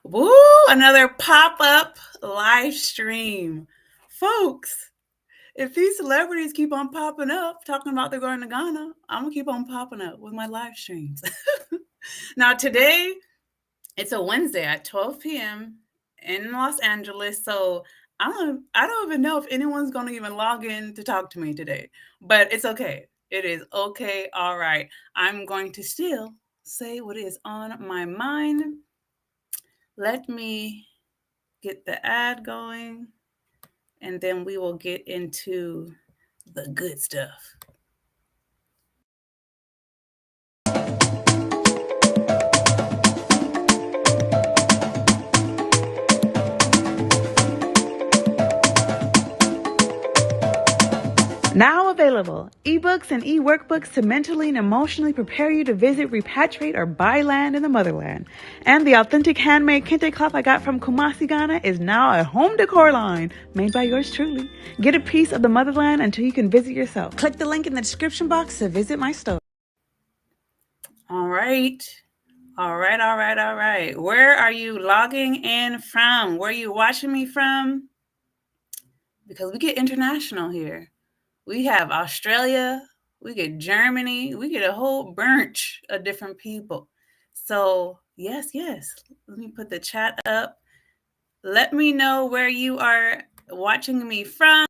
Woo! Another pop-up live stream. Folks, if these celebrities keep on popping up talking about they're going to Ghana, I'm going to keep on popping up with my live streams. Now, today, it's a Wednesday at 12 p.m. in Los Angeles. So I don't even know if anyone's going to even log in to talk to me today, but it's okay. It is okay. All right. I'm going to still say what is on my mind. Let me get the ad going, and then we will get into the good stuff. Now available, ebooks and e-workbooks to mentally and emotionally prepare you to visit, repatriate, or buy land in the motherland. And the authentic handmade kente cloth I got from Kumasi, Ghana is now a home decor line made by yours truly. Get a piece of the motherland until you can visit yourself. Click the link in the description box to visit my store. All right. All right. Where are you logging in from? Where are you watching me from? Because we get international here. We have Australia, we get Germany, we get a whole bunch of different people. So, yes. Let me put the chat up. Let me know where you are watching me from.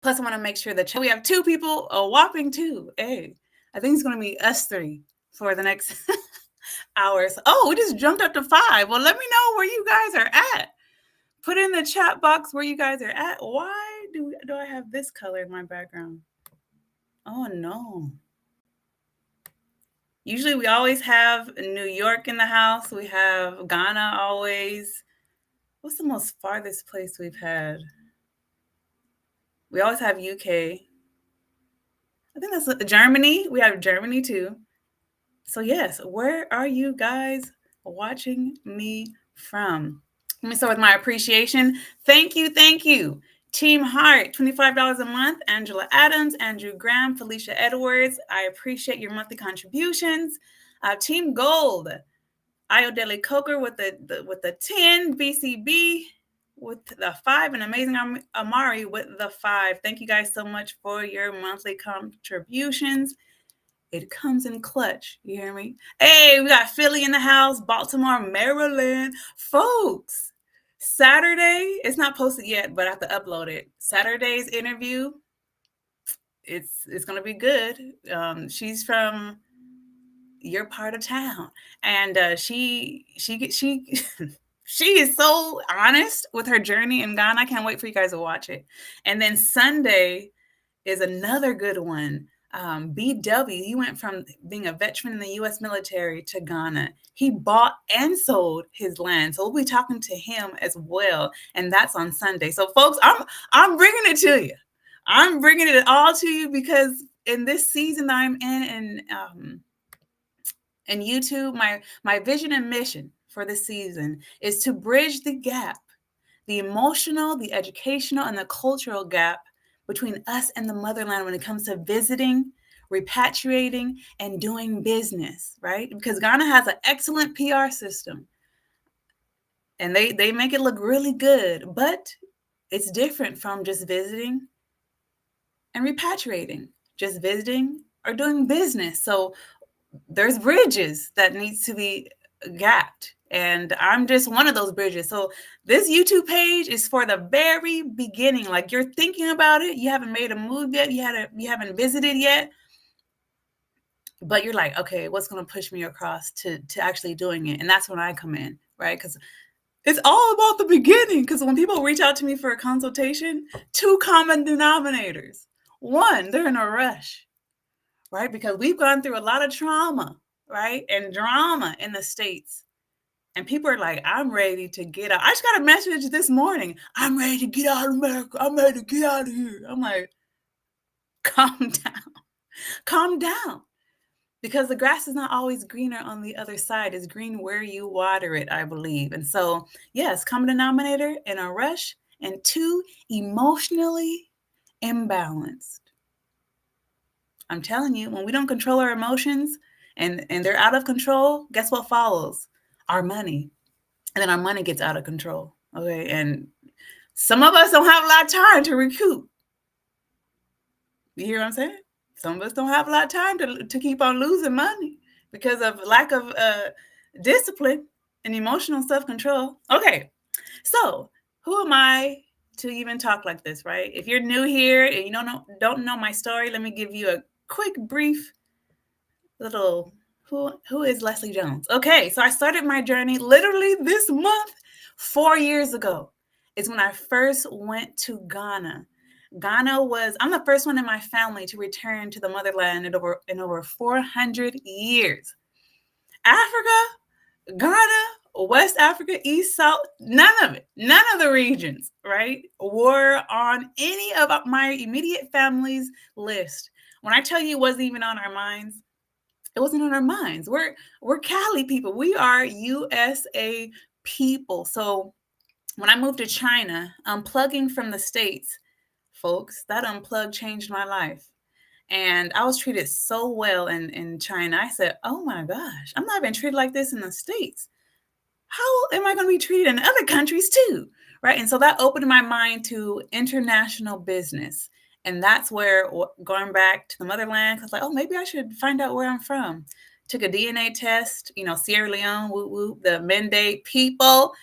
Plus, I want to make sure that we have two people, a whopping two. Hey, I think it's going to be us three for the next hours. Oh, we just jumped up to 5. Well, let me know where you guys are at. Put in the chat box where you guys are at. Why do I have this color in my background? Oh, no. Usually we always have New York in the house. We have Ghana always. What's the most farthest place we've had? We always have UK. I think that's Germany. We have Germany too. So, yes, where are you guys watching me from? Let me start with my appreciation. Thank you. Team Heart, $25 a month. Angela Adams, Andrew Graham, Felicia Edwards. I appreciate your monthly contributions. Team Gold, Ayodele Coker with the 10, BCB with the 5, and Amazing Amari with the 5. Thank you guys so much for your monthly contributions. It comes in clutch. You hear me? Hey, we got Philly in the house, Baltimore, Maryland. Folks, Saturday, it's not posted yet, but I have to upload it. Saturday's interview, it's going to be good. She's from your part of town, and she she is so honest with her journey in Ghana. I can't wait for you guys to watch it. And then Sunday is another good one. BW, he went from being a veteran in the U.S. military to Ghana. He bought and sold his land, so we'll be talking to him as well, and that's on Sunday. So, folks, I'm bringing it to you. I'm bringing it all to you because in this season that I'm in YouTube, my vision and mission for this season is to bridge the gap, the emotional, the educational, and the cultural gap between us and the motherland when it comes to visiting, repatriating, and doing business, right? Because Ghana has an excellent PR system and they make it look really good, but it's different from just visiting and repatriating, just visiting or doing business. So there's bridges that needs to be gapped, and I'm just one of those bridges. So this YouTube page is for the very beginning. Like, you're thinking about it, you haven't made a move yet, you haven't visited yet, but you're like, okay, what's going to push me across to actually doing it? And that's when I come in, right? Because it's all about the beginning. Because when people reach out to me for a consultation, 2 common denominators. One, they're in a rush, right? Because we've gone through a lot of trauma, right? And drama in the States. And people are like, I'm ready to get out. I just got a message this morning. I'm ready to get out of America. I'm ready to get out of here. I'm like, calm down. Calm down. Because the grass is not always greener on the other side. It's green where you water it, I believe. And so, yes, common denominator, in a rush. And 2, emotionally imbalanced. I'm telling you, when we don't control our emotions and they're out of control, guess what follows? our money. And then our money gets out of control. Okay. And some of us don't have a lot of time to recoup. You hear what I'm saying? Some of us don't have a lot of time to keep on losing money because of lack of discipline and emotional self-control. Okay. So who am I to even talk like this, right? If you're new here and you don't know my story, let me give you a quick, brief little who is Leslie Jones? Okay, so I started my journey literally this month, 4 years ago. Is when I first went to Ghana. I'm the first one in my family to return to the motherland in over 400 years. Africa, Ghana, West Africa, East, South, none of the regions, right, were on any of my immediate family's list. When I tell you it wasn't even on our minds, it wasn't on our minds. We're Cali people. We are USA people. So when I moved to China, unplugging from the States, folks, that unplug changed my life. And I was treated so well in China. I said, oh my gosh, I'm not even treated like this in the States. How am I going to be treated in other countries too? Right. And so that opened my mind to international business. And that's where going back to the motherland, I was like, oh, maybe I should find out where I'm from. Took a DNA test, Sierra Leone, whoop, whoop, the Mende people.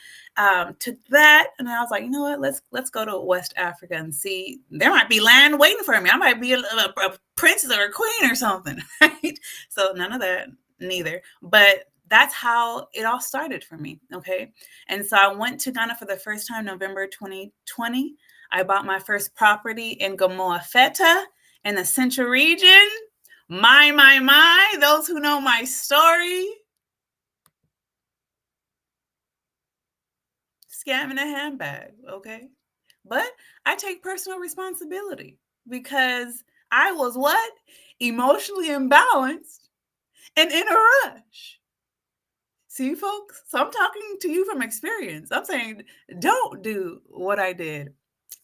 Took that, and I was like, you know what? Let's go to West Africa and see. There might be land waiting for me. I might be a princess or a queen or something, right? So none of that, neither. But that's how it all started for me. Okay. And so I went to Ghana for the first time, November 2020. I bought my first property in Gomoa-Feta in the Central region. My, those who know my story. Scam in a handbag. Okay. But I take personal responsibility because I was what? Emotionally imbalanced and in a rush. See, folks, so I'm talking to you from experience. I'm saying don't do what I did.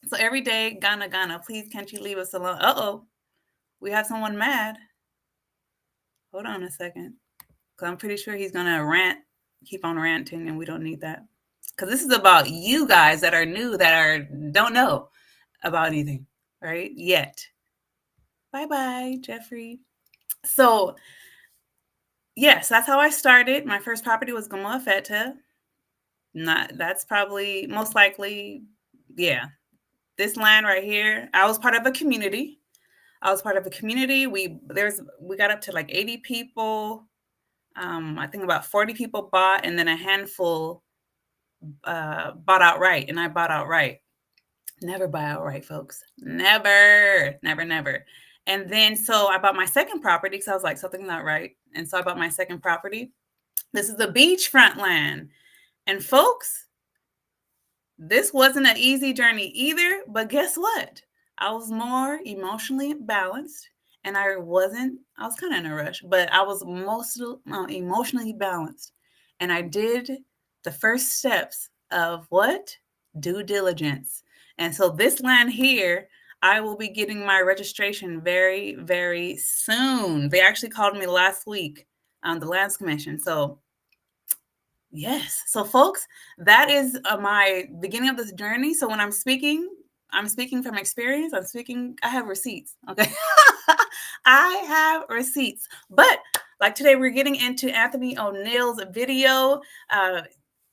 So every day, Ghana, please can't you leave us alone? Uh-oh, we have someone mad. Hold on a second, because I'm pretty sure he's going to keep on ranting, and we don't need that. Because this is about you guys that are new, don't know about anything, right? Yet. Bye-bye, Jeffrey. So, yes, that's how I started. My first property was Gomoa-Feta. That's probably most likely, yeah. This land right here, I was part of a community. We got up to like 80 people. I think about 40 people bought, and then a handful bought outright, and I bought outright. Never buy outright, folks. Never. And then so I bought my second property because I was like, something's not right. And so I bought my second property. This is the beachfront land. And folks, this wasn't an easy journey either, but guess what? I was more emotionally balanced, and I was kind of in a rush, but I was mostly emotionally balanced. And I did the first steps of what? Due diligence. And so this land here, I will be getting my registration very, very soon. They actually called me last week on the Lands Commission. So yes. So folks, that is my beginning of this journey. So when I'm speaking from experience. I have receipts. Okay. I have receipts. But like today, we're getting into Anthony O'Neill's video.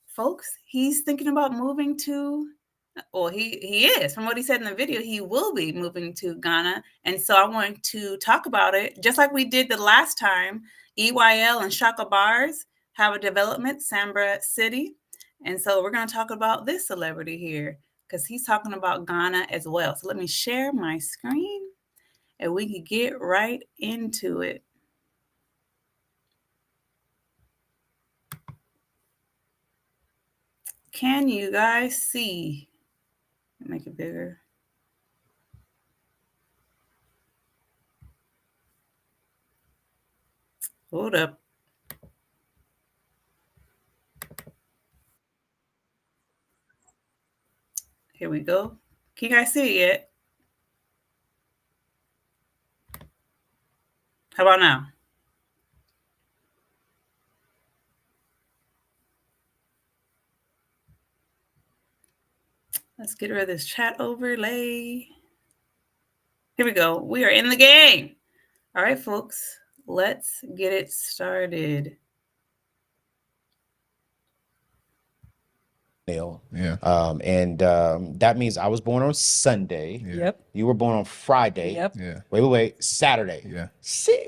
Folks, he's thinking about moving to, well, he is. From what he said in the video, he will be moving to Ghana. And so I want to talk about it, just like we did the last time. EYL and Shaka Bars have a development, Sambra City. And so we're going to talk about this celebrity here because he's talking about Ghana as well. So let me share my screen and we can get right into it. Can you guys see? Make it bigger. Hold up. Here we go. Can you guys see it yet? How about now? Let's get rid of this chat overlay. Here we go. We are in the game. All right, folks. Let's get it started. Yeah. And that means I was born on Sunday. Yeah. Yep. You were born on Friday. Yep. Yeah. Wait. Saturday. Yeah. See?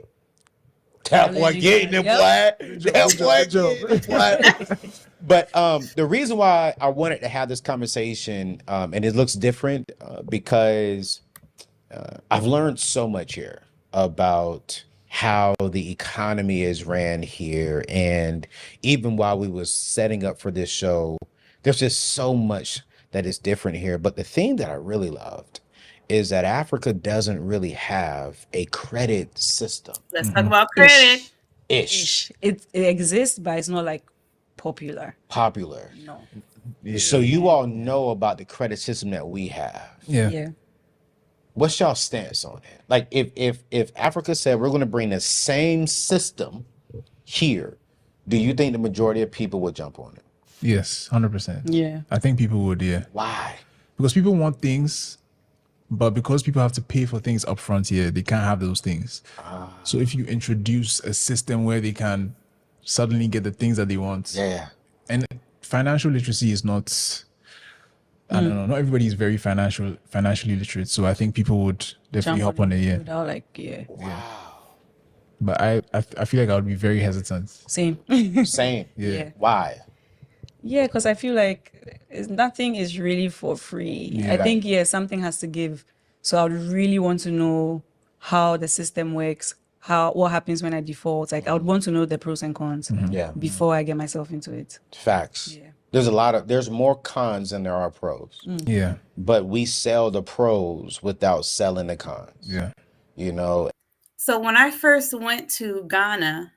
That boy getting it, Yep. boy. That boy getting it, boy. But the reason why I wanted to have this conversation, and it looks different, because I've learned so much here about how the economy is ran here. And even while we was setting up for this show, there's just so much that is different here. But the thing that I really loved is that Africa doesn't really have a credit system. Let's talk about credit. Ish. It exists, but it's not like popular. Popular. No. Yeah. So you all know about the credit system that we have. Yeah. Yeah. What's y'all stance on it? Like if Africa said we're going to bring the same system here, do you think the majority of people would jump on it? Yes, 100%. Yeah. I think people would, yeah. Why? Because people want things, but because people have to pay for things up front here, they can't have those things. So if you introduce a system where they can suddenly get the things that they want, Yeah. and financial literacy is not, I don't know, not everybody is very financially literate. So I think people would definitely hop on it, yeah. Without like, yeah. But I feel like I would be very hesitant. Same. Same. Yeah. Why? Yeah, because I feel like nothing is really for free. Yeah. I think, yeah, something has to give. So I would really want to know how the system works, what happens when I default. Like I would want to know the pros and cons Yeah. before I get myself into it. Facts. Yeah. There's more cons than there are pros. Yeah. But we sell the pros without selling the cons. Yeah. You know, So when I first went to Ghana,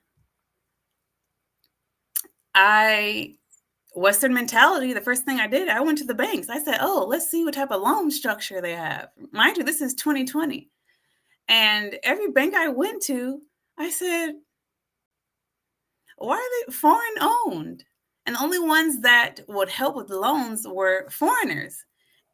Western mentality, the first thing I did, I went to the banks. I said, oh, let's see what type of loan structure they have. Mind you, this is 2020. And every bank I went to, I said, why are they foreign owned? And the only ones that would help with loans were foreigners.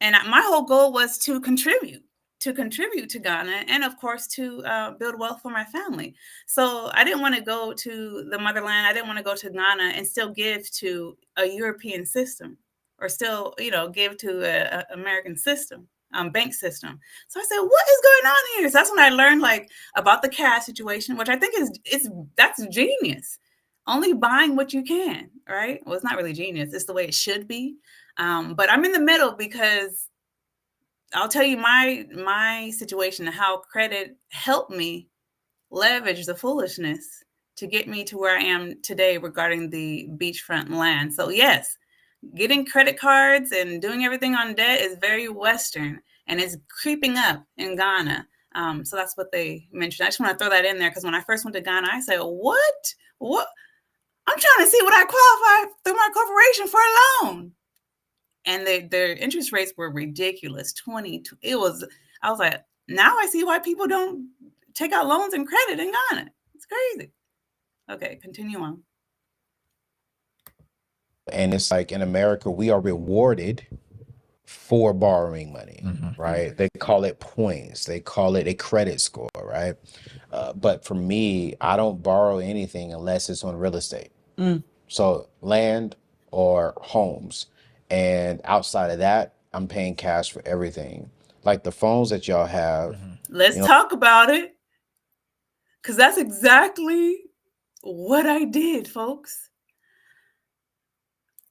And my whole goal was to contribute to Ghana and, of course, to build wealth for my family. So I didn't want to go to the motherland. I didn't want to go to Ghana and still give to a European system or still, give to an American system, bank system. So I said, what is going on here? So that's when I learned about the cash situation, which I think that's genius. Only buying what you can, right? Well, it's not really genius. It's the way it should be. But I'm in the middle because I'll tell you my situation and how credit helped me leverage the foolishness to get me to where I am today regarding the beachfront land. So yes, getting credit cards and doing everything on debt is very Western and it's creeping up in Ghana. So that's what they mentioned. I just want to throw that in there because when I first went to Ghana, I said, what? I'm trying to see what I qualify through my corporation for a loan. And their interest rates were ridiculous. 20. I was like, now I see why people don't take out loans and credit in Ghana. It's crazy. Okay, continue on. and it's like in America, we are rewarded for borrowing money, right? They call it points. They call it a credit score, right? But for me, I don't borrow anything unless it's on real estate. So land or homes. And outside of that, I'm paying cash for everything. Like the phones that y'all have. Let's talk about it. Because that's exactly what I did, folks.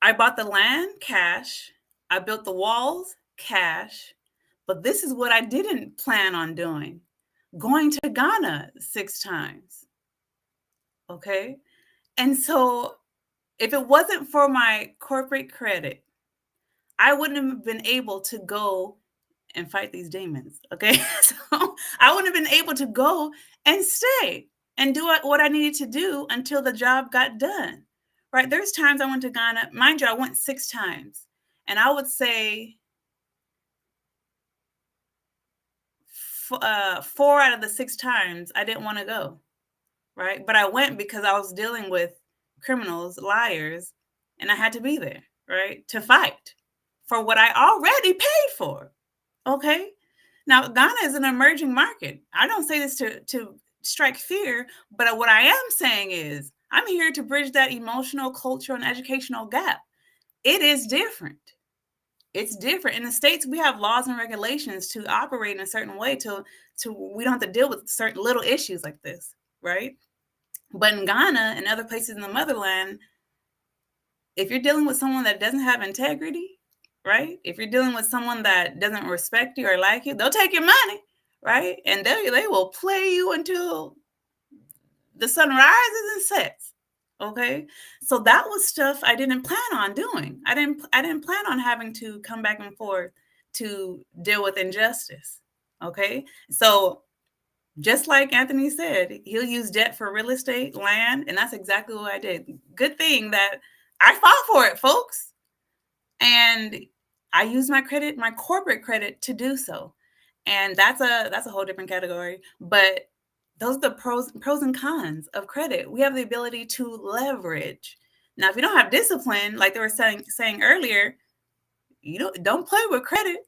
I bought the land cash. I built the walls cash. But this is what I didn't plan on doing. Going to Ghana 6 times. Okay? And so if it wasn't for my corporate credit, I wouldn't have been able to go and fight these demons. Okay. So I wouldn't have been able to go and stay and do what I needed to do until the job got done. Right. There's times I went to Ghana. Mind you, I went 6 times. And I would say 4 out of the 6 times I didn't want to go. Right. But I went because I was dealing with criminals, liars, and I had to be there. Right. To fight for what I already paid for. Okay. Now, Ghana is an emerging market. I don't say this to strike fear, but what I am saying is I'm here to bridge that emotional, cultural, and educational gap. It is different. It's different. In the States, we have laws and regulations to operate in a certain way to we don't have to deal with certain little issues like this, right? But in Ghana and other places in the motherland, if you're dealing with someone that doesn't have integrity, right? If you're dealing with someone that doesn't respect you or like you, they'll take your money, right? And they will play you until the sun rises and sets. Okay. So that was stuff I didn't plan on doing. I didn't plan on having to come back and forth to deal with injustice. Okay. So just like Anthony said, he'll use debt for real estate, land, and that's exactly what I did. Good thing that I fought for it, folks. And I used my credit, my corporate credit, to do so. And that's a whole different category. But those are the pros and cons of credit. We have the ability to leverage. Now, if you don't have discipline, like they were saying earlier, you don't play with credit.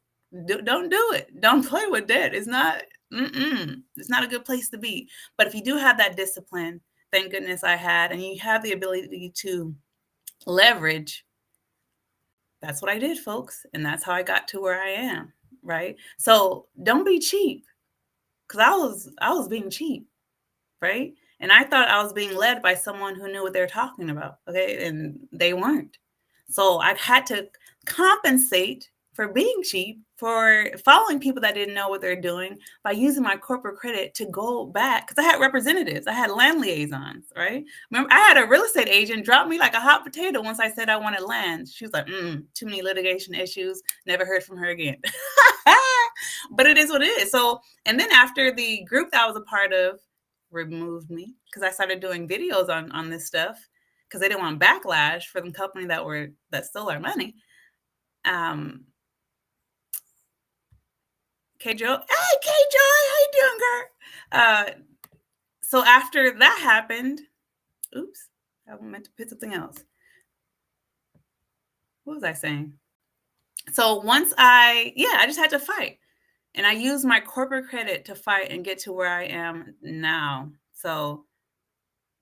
Don't do it. Don't play with debt. It's not a good place to be. But if you do have that discipline, thank goodness I had, and you have the ability to leverage, that's what I did, folks. And that's how I got to where I am, right? So don't be cheap, because I was being cheap, right? And I thought I was being led by someone who knew what they were talking about, okay? And they weren't. So I had to compensate for being cheap, for following people that didn't know what they're doing, by using my corporate credit to go back, because I had representatives, I had land liaisons, right? Remember, I had a real estate agent drop me like a hot potato once I said I wanted land. She was like, too many litigation issues, never heard from her again. But it is what it is. So, and then after the group that I was a part of removed me, because I started doing videos on this stuff, because they didn't want backlash for the company that stole our money. K-Joy, hey K-Joy, how you doing, girl? So after that happened, oops, I meant to put something else. What was I saying? So once I just had to fight. And I used my corporate credit to fight and get to where I am now. So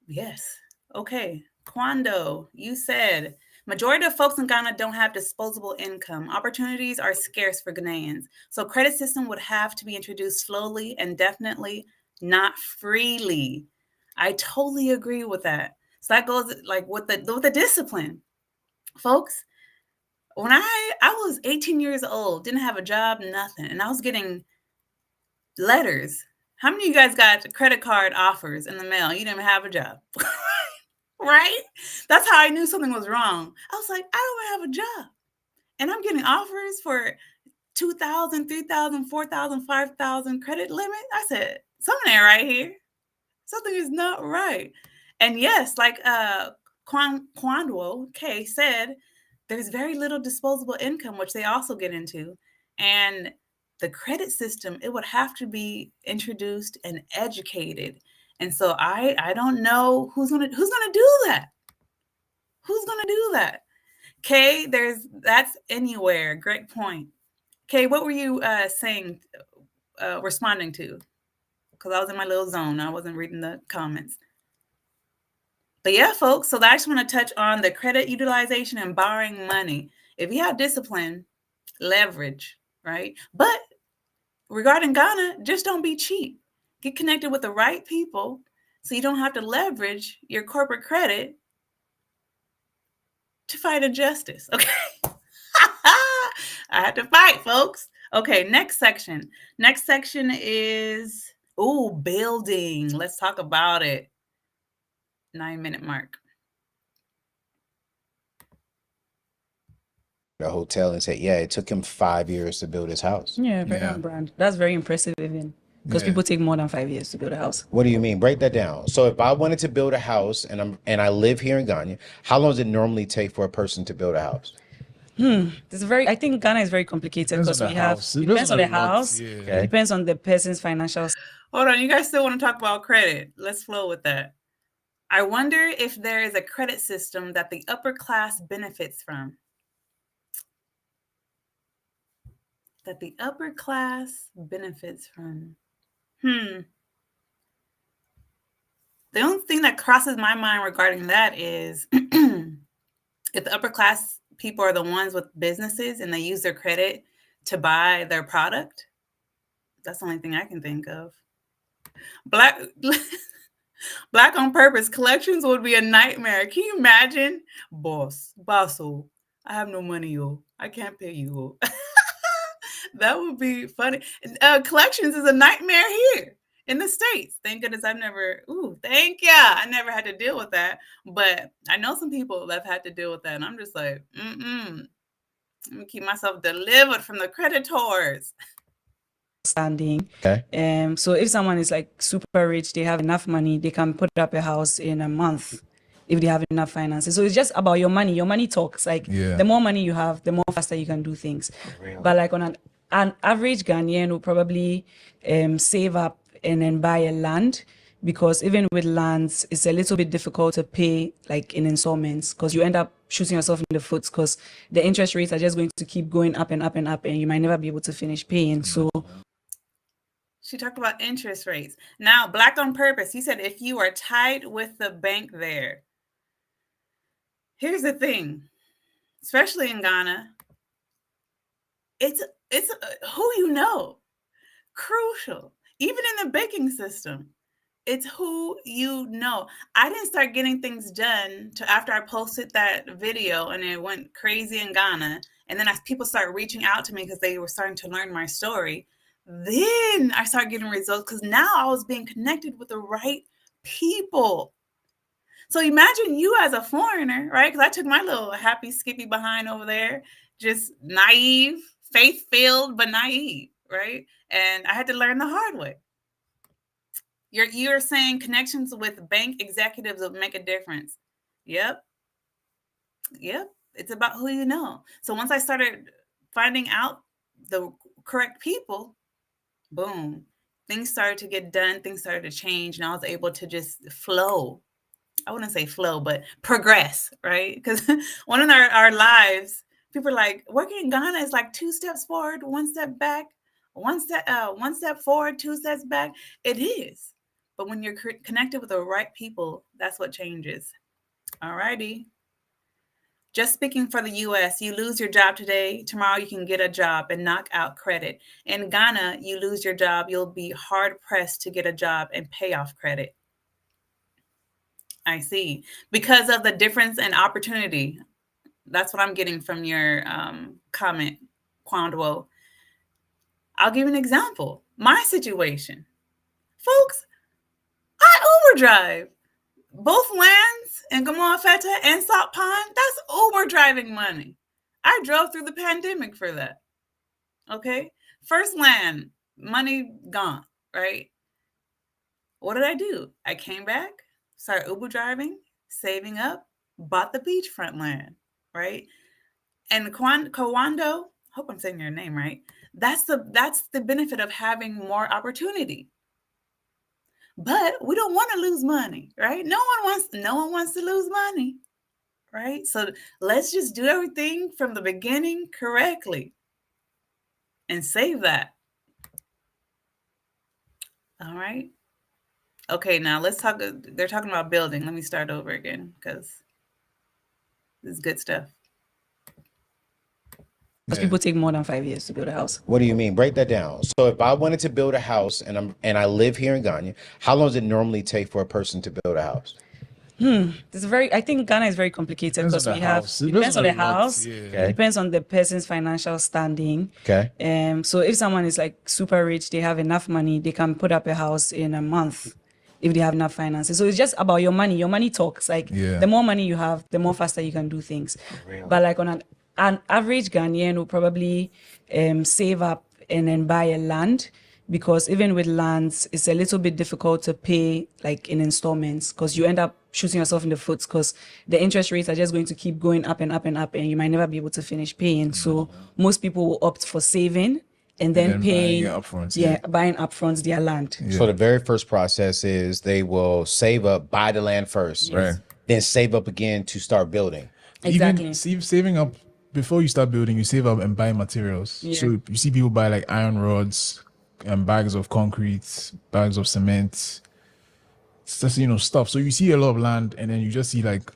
yes, okay. Kwando, you said, majority of folks in Ghana don't have disposable income. Opportunities are scarce for Ghanaians. So credit system would have to be introduced slowly and definitely not freely. I totally agree with that. So that goes like with the discipline. Folks, when I was 18 years old, didn't have a job, nothing. And I was getting letters. How many of you guys got credit card offers in the mail? You didn't have a job. Right? That's how I knew something was wrong. I was like, I don't have a job. And I'm getting offers for 2,000, 3,000, 4,000, 5,000 credit limit. I said, something ain't right here. Something is not right. And yes, like Kwando K said, there's very little disposable income, which they also get into. And the credit system, it would have to be introduced and educated. And so I don't know who's gonna do that. Who's gonna do that? Kay, that's anywhere. Great point. Kay, what were you saying, responding to? Because I was in my little zone. I wasn't reading the comments. But yeah, folks, so I just want to touch on the credit utilization and borrowing money. If you have discipline, leverage, right? But regarding Ghana, just don't be cheap. Get connected with the right people so you don't have to leverage your corporate credit to fight injustice, okay? I had to fight, folks. Okay, next section. Next section is, building. Let's talk about it. 9-minute mark. The hotel and say, yeah, it took him 5 years to build his house. Yeah, very on brand. That's very impressive, even because people take more than 5 years to build a house. What do you mean? Break that down. So if I wanted to build a house and I live here in Ghana, how long does it normally take for a person to build a house? I think Ghana is very complicated because we have, it depends on the house. Yeah. It depends on the person's financial. Hold on, you guys still want to talk about credit? Let's flow with that. I wonder if there is a credit system that the upper class benefits from. that the upper class benefits from. The only thing that crosses my mind regarding that is if the upper class people are the ones with businesses and they use their credit to buy their product, that's the only thing I can think of. Black on purpose collections would be a nightmare. Can you imagine? Bosso, I have no money, yo. I can't pay you. That would be funny. Collections is a nightmare here in the States. Thank goodness I never had to deal with that. But I know some people that have had to deal with that. And I'm just like, let me keep myself delivered from the creditors. Standing. Okay. So if someone is like super rich, they have enough money, they can put up a house in a month if they have enough finances. So it's just about your money. Your money talks. Like the more money you have, the more faster you can do things. But like on an average Ghanaian will probably save up and then buy a land, because even with lands, it's a little bit difficult to pay like in installments, because you end up shooting yourself in the foot, because the interest rates are just going to keep going up and up and up, and you might never be able to finish paying. So she talked about interest rates. Now, Black on Purpose, he said if you are tied with the bank there. Here's the thing, especially in Ghana, it's who you know. Crucial. Even in the banking system, it's who you know. I didn't start getting things done till after I posted that video and it went crazy in Ghana. And then as people started reaching out to me because they were starting to learn my story, then I started getting results, because now I was being connected with the right people. So imagine you as a foreigner, right? Because I took my little happy skippy behind over there, just naive, faith-filled, but naive, right? And I had to learn the hard way. You're saying connections with bank executives will make a difference. Yep. It's about who you know. So once I started finding out the correct people, boom, things started to get done. Things started to change, and I was able to just flow. I wouldn't say flow, but progress, right? Because one in our lives, people are like, working in Ghana is like 2 steps forward, 1 step back, one step forward, 2 steps back. It is. But when you're connected with the right people, that's what changes. All righty. Just speaking for the US, you lose your job today, tomorrow you can get a job and knock out credit. In Ghana, you lose your job, you'll be hard pressed to get a job and pay off credit. I see. Because of the difference in opportunity. That's what I'm getting from your comment, Kwandwo. I'll give you an example. My situation. Folks, I Uber drive. Both lands in Gamoa Feta and Salt Pond, that's Uber driving money. I drove through the pandemic for that. Okay? First land, money gone, right? What did I do? I came back, started Uber driving, saving up, bought the beachfront land, right? And Kawando, hope I'm saying your name right. That's the benefit of having more opportunity. But we don't want to lose money, right? No one wants to lose money, right? So let's just do everything from the beginning correctly and save that. All right. Okay, now let's talk. They're talking about building. Let me start over again, because this is good stuff. Because people take more than 5 years to build a house. What do you mean? Break that down. So if I wanted to build a house and I live here in Ghana, how long does it normally take for a person to build a house? I think Ghana is very complicated, because we have, it depends on the house, it depends on the person's financial standing. Okay. So if someone is like super rich, they have enough money, they can put up a house in a month if they have enough finances. So it's just about your money. Your money talks. Like the more money you have, the more faster you can do things. Really? But like on an average Ghanaian will probably save up and then buy a land, because even with lands, it's a little bit difficult to pay like in installments, because you end up shooting yourself in the foot, because the interest rates are just going to keep going up and up and up, and you might never be able to finish paying. So most people will opt for saving and then paying buying upfront their land. So the very first process is they will save up, buy the land first, Right? then save up again to start building. Exactly. Even saving up before you start building, you save up and buy materials. Yeah. So you see people buy like iron rods and bags of concrete, bags of cement. It's just, you know, stuff. So you see a lot of land, and then you just see like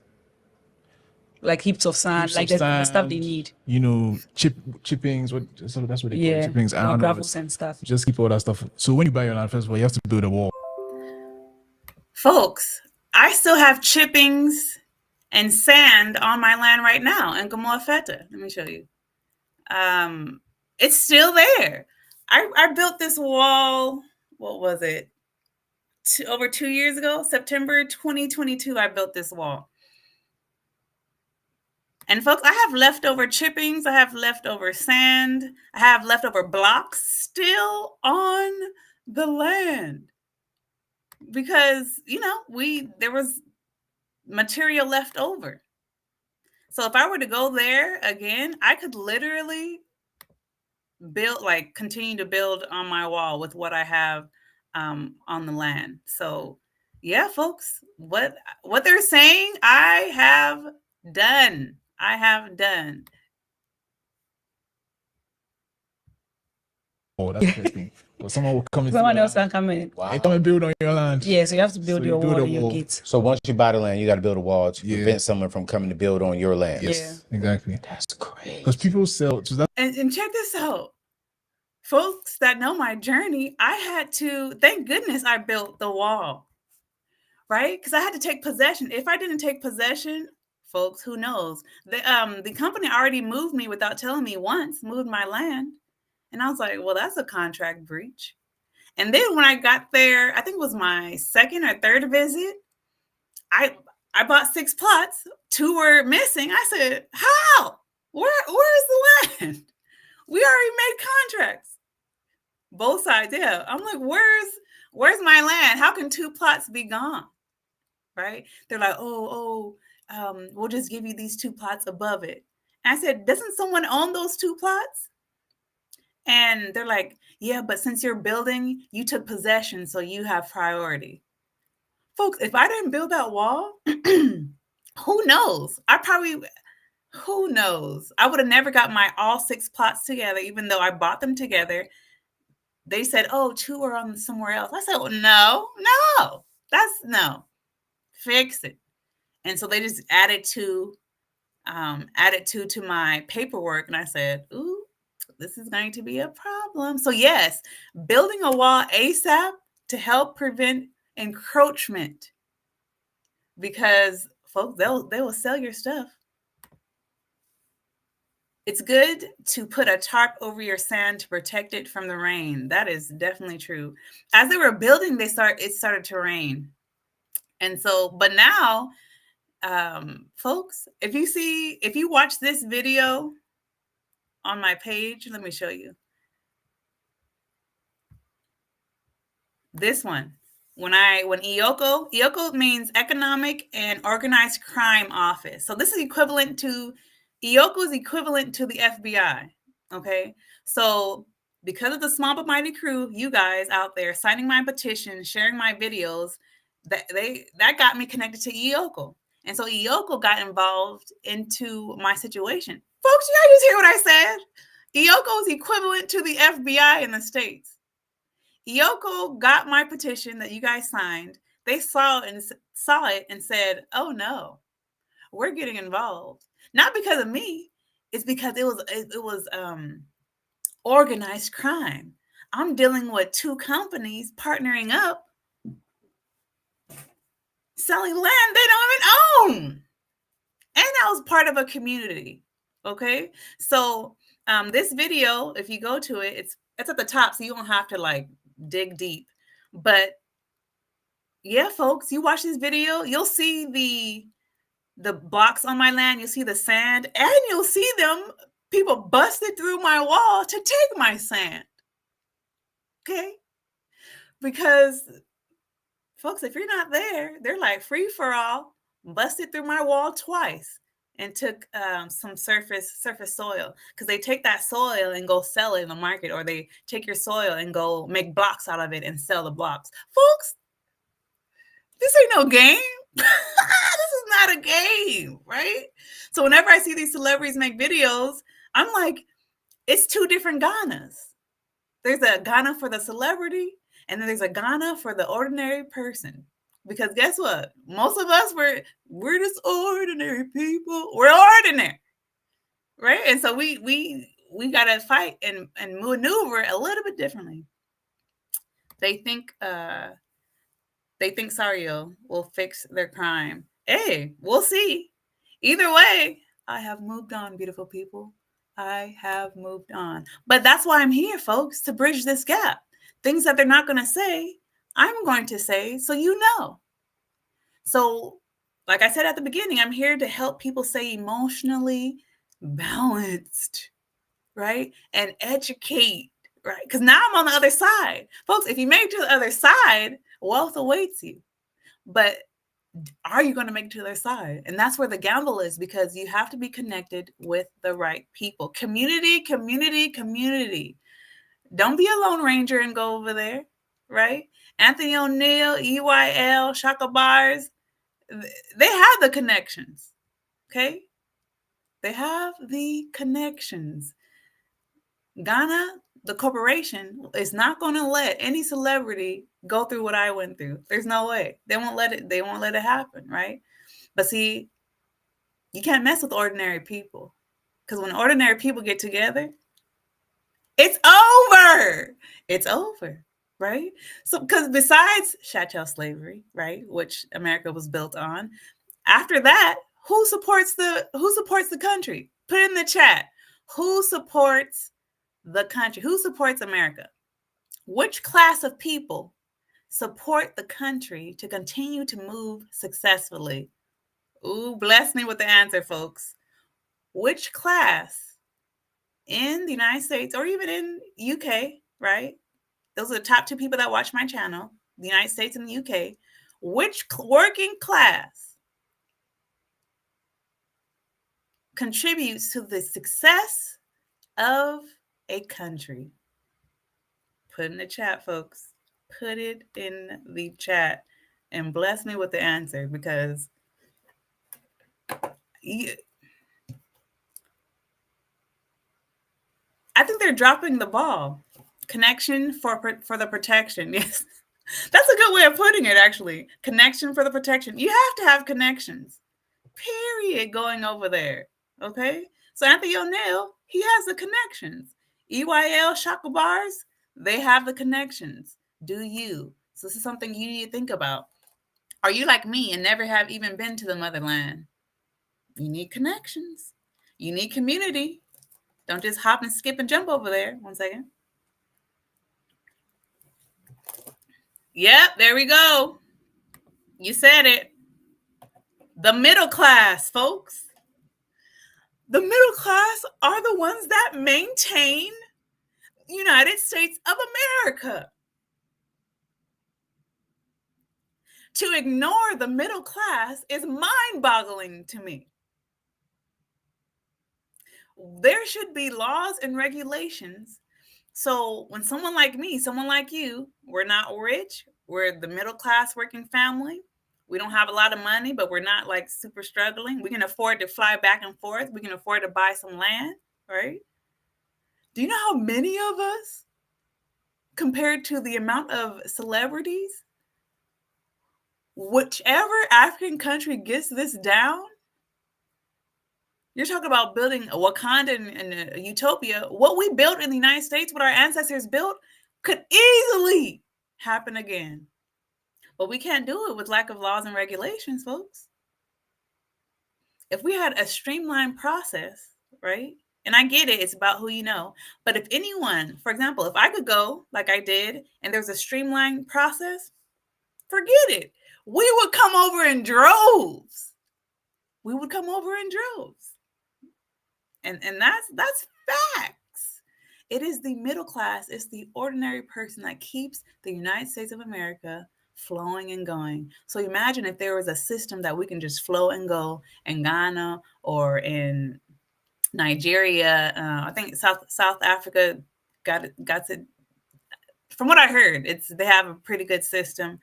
heaps of sand, heaps like of the stuff sand, they need. You know, chippings. So that's what they call it, chippings. Iron gravels rods. and stuff. You just keep all that stuff. So when you buy your land, first of all, you have to build a wall. Folks, I still have chippings and sand on my land right now in Gamoafeta. Let me show you. It's still there. I built this wall, what was it? Over 2 years ago, September 2022, I built this wall. And folks, I have leftover chippings, I have leftover sand, I have leftover blocks still on the land. Because, you know, there was material left over. So if I were to go there again, I could literally continue to build on my wall with what I have on the land. So yeah, folks, what they're saying, I have done. Oh, that's interesting. Well, someone will come in. Someone else can come in. Wow. They come and build on your land. Yeah, so you have to build your wall and your gates. So once you buy the land, you got to build a wall to prevent someone from coming to build on your land. Yes, exactly. That's crazy. Because people sell. So that and check this out. Folks that know my journey, I had to, thank goodness I built the wall, right? Because I had to take possession. If I didn't take possession, folks, who knows? The company already moved me without telling me once, moved my land. And I was like, well, that's a contract breach. And then when I got there, I think it was my second or third visit, I bought 6 plots. 2 were missing. I said, how? Where's the land? We already made contracts. Both sides, yeah. I'm like, where's my land? How can 2 plots be gone? Right? They're like, we'll just give you these 2 plots above it. And I said, doesn't someone own those 2 plots? And they're like, yeah, but since you're building, you took possession, so you have priority. Folks, if I didn't build that wall, who knows? Who knows? I would have never got my all 6 plots together, even though I bought them together. They said, 2 are on somewhere else. I said, well, no, fix it. And so they just added 2 to my paperwork. And I said, ooh, this is going to be a problem. So yes, building a wall ASAP to help prevent encroachment, because folks, they will sell your stuff. It's good to put a tarp over your sand to protect it from the rain. That is definitely true. As they were building, it started to rain. And so, but now, folks, if you watch this video on my page, let me show you. This one. When EOCO means Economic and Organized Crime Office. So this is equivalent to, EOCO is equivalent to the FBI, okay? So because of the Small But Mighty crew, you guys out there signing my petition, sharing my videos, that got me connected to EOCO. And so EOCO got involved into my situation. Folks, you guys hear what I said? EOCO is equivalent to the FBI in the States. EOCO got my petition that you guys signed. They saw it and said, oh no, we're getting involved. Not because of me. It's because it was organized crime. I'm dealing with 2 companies partnering up, selling land they don't even own. And I was part of a community. Okay. So this video, if you go to it, it's at the top, so you don't have to dig deep. But yeah, folks, you watch this video, you'll see the blocks on my land, you'll see the sand, and you'll see people busted through my wall to take my sand. Okay? Because, folks, if you're not there, they're like free for all, busted through my wall twice and took some surface soil, because they take that soil and go sell it in the market, or they take your soil and go make blocks out of it and sell the blocks. Folks, this ain't no game. This is not a game, right? So whenever I see these celebrities make videos, I'm like, it's two different Ghanas. There's a Ghana for the celebrity, and then there's a Ghana for the ordinary person. Because guess what? Most of us, we're just ordinary people. We're ordinary, right? And so we gotta fight and maneuver a little bit differently. They think Sario will fix their crime. Hey, we'll see. Either way, I have moved on, beautiful people. I have moved on. But that's why I'm here, folks, to bridge this gap. Things that they're not going to say, I'm going to say so you know. So, like I said at the beginning, I'm here to help people stay emotionally balanced, right? And educate, right? Because now I'm on the other side. Folks, if you make it to the other side, wealth awaits you. But are you going to make it to their side? And that's where the gamble is, because you have to be connected with the right people. Community, community, community. Don't be a Lone Ranger and go over there, right? Anthony O'Neill, EYL, Shaka Bars, they have the connections, okay? They have the connections. Ghana, the corporation, is not going to let any celebrity go through what I went through. There's no way. They won't let it happen, right? But see, you can't mess with ordinary people, because when ordinary people get together, it's over. It's over, right? So, because besides chattel slavery, right, which America was built on, after that, who supports the country? Put it in the chat. Who supports the country? Who supports America? Which class of people support the country to continue to move successfully? Ooh, bless me with the answer, folks. Which class in the United States or even in UK, right? Those are the top two people that watch my channel, the United States and the UK. Which working class contributes to the success of a country? Put in the chat, folks. Put it in the chat and bless me with the answer, because I think they're dropping the ball. Connection for the protection. Yes, that's a good way of putting it, actually. Connection for the protection. You have to have connections, period, going over there, okay? So Anthony O'Neill, he has the connections. EYL, Shaka Bars, they have the connections. Do you? So this is something you need to think about. Are you like me and never have even been to the motherland? You need connections. You need community. Don't just hop and skip and jump over there. 1 second. Yep, there we go. You said it. The middle class, folks. The middle class are the ones that maintain the United States of America. To ignore the middle class is mind-boggling to me. There should be laws and regulations. So when someone like me, someone like you, we're not rich, we're the middle class working family. We don't have a lot of money, but we're not like super struggling. We can afford to fly back and forth. We can afford to buy some land, right? Do you know how many of us, compared to the amount of celebrities, whichever African country gets this down, you're talking about building a Wakanda and a utopia. What we built in the United States, what our ancestors built, could easily happen again. But we can't do it with lack of laws and regulations, folks. If we had a streamlined process, right? And I get it, it's about who you know. But if anyone, for example, if I could go like I did and there's a streamlined process, forget it. We would come over in droves. We would come over in droves. And that's facts. It is the middle class, it's the ordinary person that keeps the United States of America flowing and going. So imagine if there was a system that we can just flow and go in Ghana or in Nigeria. I think South Africa got it. From what I heard, they have a pretty good system.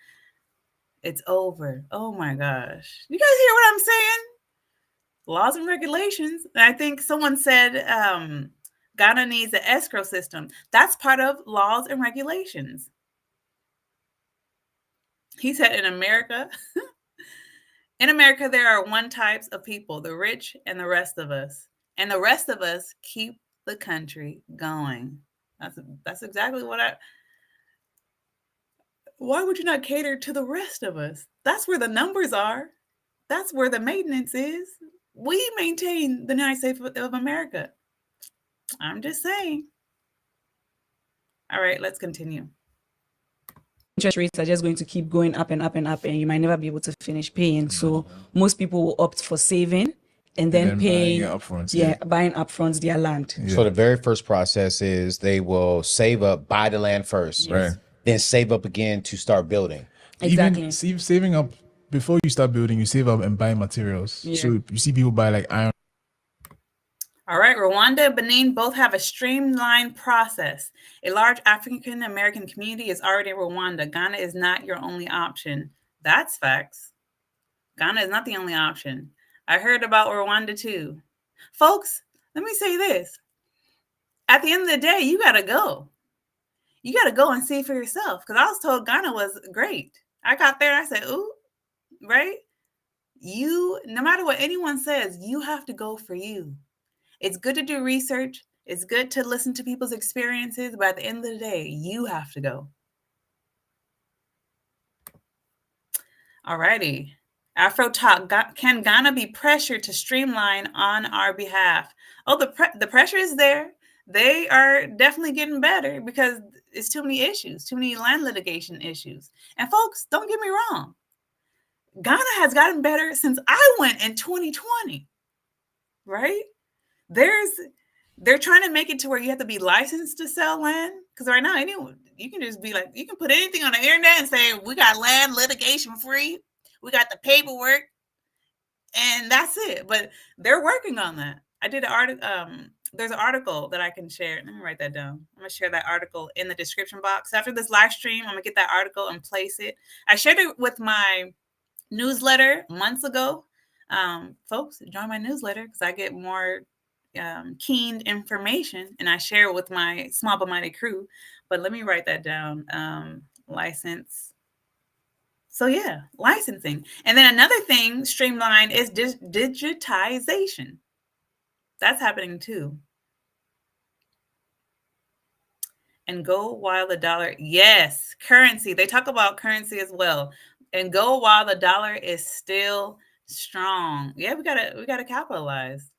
It's over. Oh my gosh. You guys hear what I'm saying? Laws and regulations. And I think someone said Ghana needs an escrow system. That's part of laws and regulations. He said in America, there are one types of people, the rich and the rest of us. And the rest of us keep the country going. That's exactly what why would you not cater to the rest of us? That's where the numbers are. That's where the maintenance is. We maintain the United States of America. I'm just saying. All right, let's continue. Interest rates are just going to keep going up and up and up, and you might never be able to finish paying. So most people will opt for saving and then paying upfront, buying upfront their land. Yeah. So the very first process is they will save up, buy the land first, right? Then save up again to start building. Exactly. Even saving up before you start building, you save up and buy materials. Yeah. So you see people buy like iron. All right, Rwanda and Benin both have a streamlined process. A large African American community is already in Rwanda. Ghana is not your only option. That's facts. Ghana is not the only option. I heard about Rwanda too. Folks, let me say this. At the end of the day, you got to go. You got to go and see for yourself. Because I was told Ghana was great. I got there and I said, ooh, right? No matter what anyone says, you have to go for you. It's good to do research. It's good to listen to people's experiences. But at the end of the day, you have to go. All righty. Afro Talk. Can Ghana be pressured to streamline on our behalf? Oh, the pressure is there. They are definitely getting better because it's too many issues, too many land litigation issues. And folks, don't get me wrong. Ghana has gotten better since I went in 2020, right? They're trying to make it to where you have to be licensed to sell land. Because right now, you can just be like, you can put anything on the internet and say, we got land litigation free. We got the paperwork. And that's it. But they're working on that. I did an article. There's an article that I can share. Let me write that down. I'm going to share that article in the description box. After this live stream, I'm going to get that article and place it. I shared it with my newsletter months ago. Folks, join my newsletter because I get more keened information and I share it with my small but mighty crew. But let me write that down. License. So yeah, licensing. And then another thing, streamlined, is digitization. That's happening too. And go while the dollar, yes, currency. They talk about currency as well. And go while the dollar is still strong. Yeah, we gotta capitalize.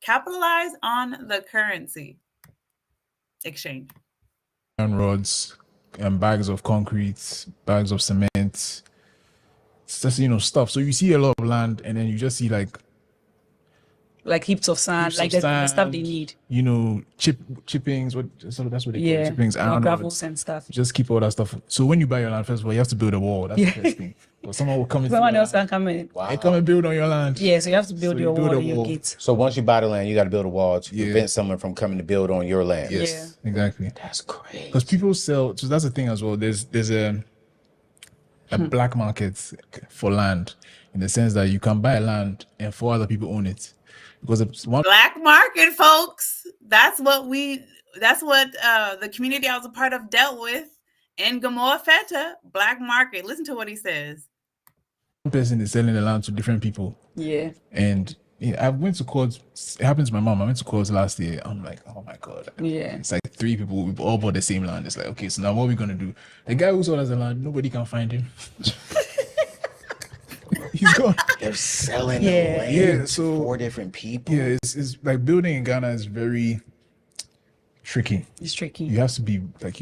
Capitalize on the currency exchange. Iron rods and bags of concrete, bags of cement. It's just, stuff. So you see a lot of land and then you just see like heaps of sand, the stuff they need. Chippings. That's what they call it. Chippings, iron gravels and stuff. Just keep all that stuff. So when you buy your land, first of all, you have to build a wall. That's the first thing. But someone will come in. Someone else can come in. Wow. They come and build on your land. Yeah, so you have to build your wall and your gates. So once you buy the land, you got to build a wall to prevent someone from coming to build on your land. Yes, exactly. That's crazy. Because people sell. So that's the thing as well. There's a black market for land in the sense that you can buy land and 4 other people own it. Because it's one black market, folks. That's what the community I was a part of dealt with in Gamoa Feta. Black market. Listen to what he says. One person is selling the land to different people. Yeah. And I went to court. It happened to my mom. I went to court last year. I'm like, oh my God. Yeah. It's like 3 people. We all bought the same land. It's like, okay, so now what are we gonna do? The guy who sold us the land, nobody can find him. He's gone. They're selling the land to 4 different people. Yeah, it's like building in Ghana is very tricky. It's tricky. You have to be alert.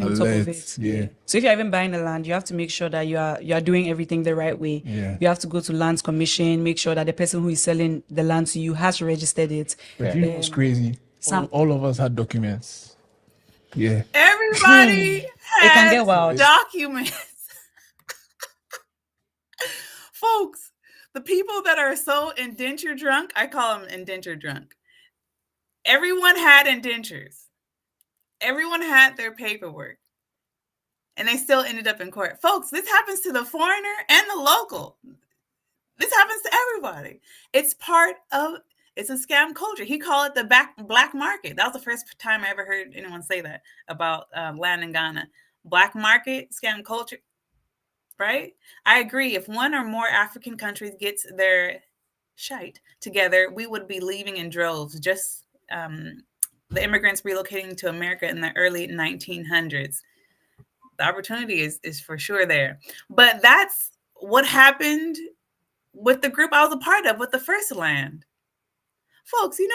On top of it. Yeah. So if you're even buying the land, you have to make sure that you are doing everything the right way. Yeah. You have to go to Lands Commission, make sure that the person who is selling the land to you has registered it. But you know what's crazy? All of us had documents. Yeah. Everybody has can get wild. documents. Folks, the people that are so indenture drunk, I call them indenture drunk. Everyone had indentures. Everyone had their paperwork. And they still ended up in court. Folks, this happens to the foreigner and the local. This happens to everybody. It's a scam culture. He called it the black market. That was the first time I ever heard anyone say that about land in Ghana. Black market, scam culture, right? I agree. If one or more African countries gets their shite together, we would be leaving in droves. Just the immigrants relocating to America in the early 1900s. The opportunity is for sure there. But that's what happened with the group I was a part of with the first land. Folks, I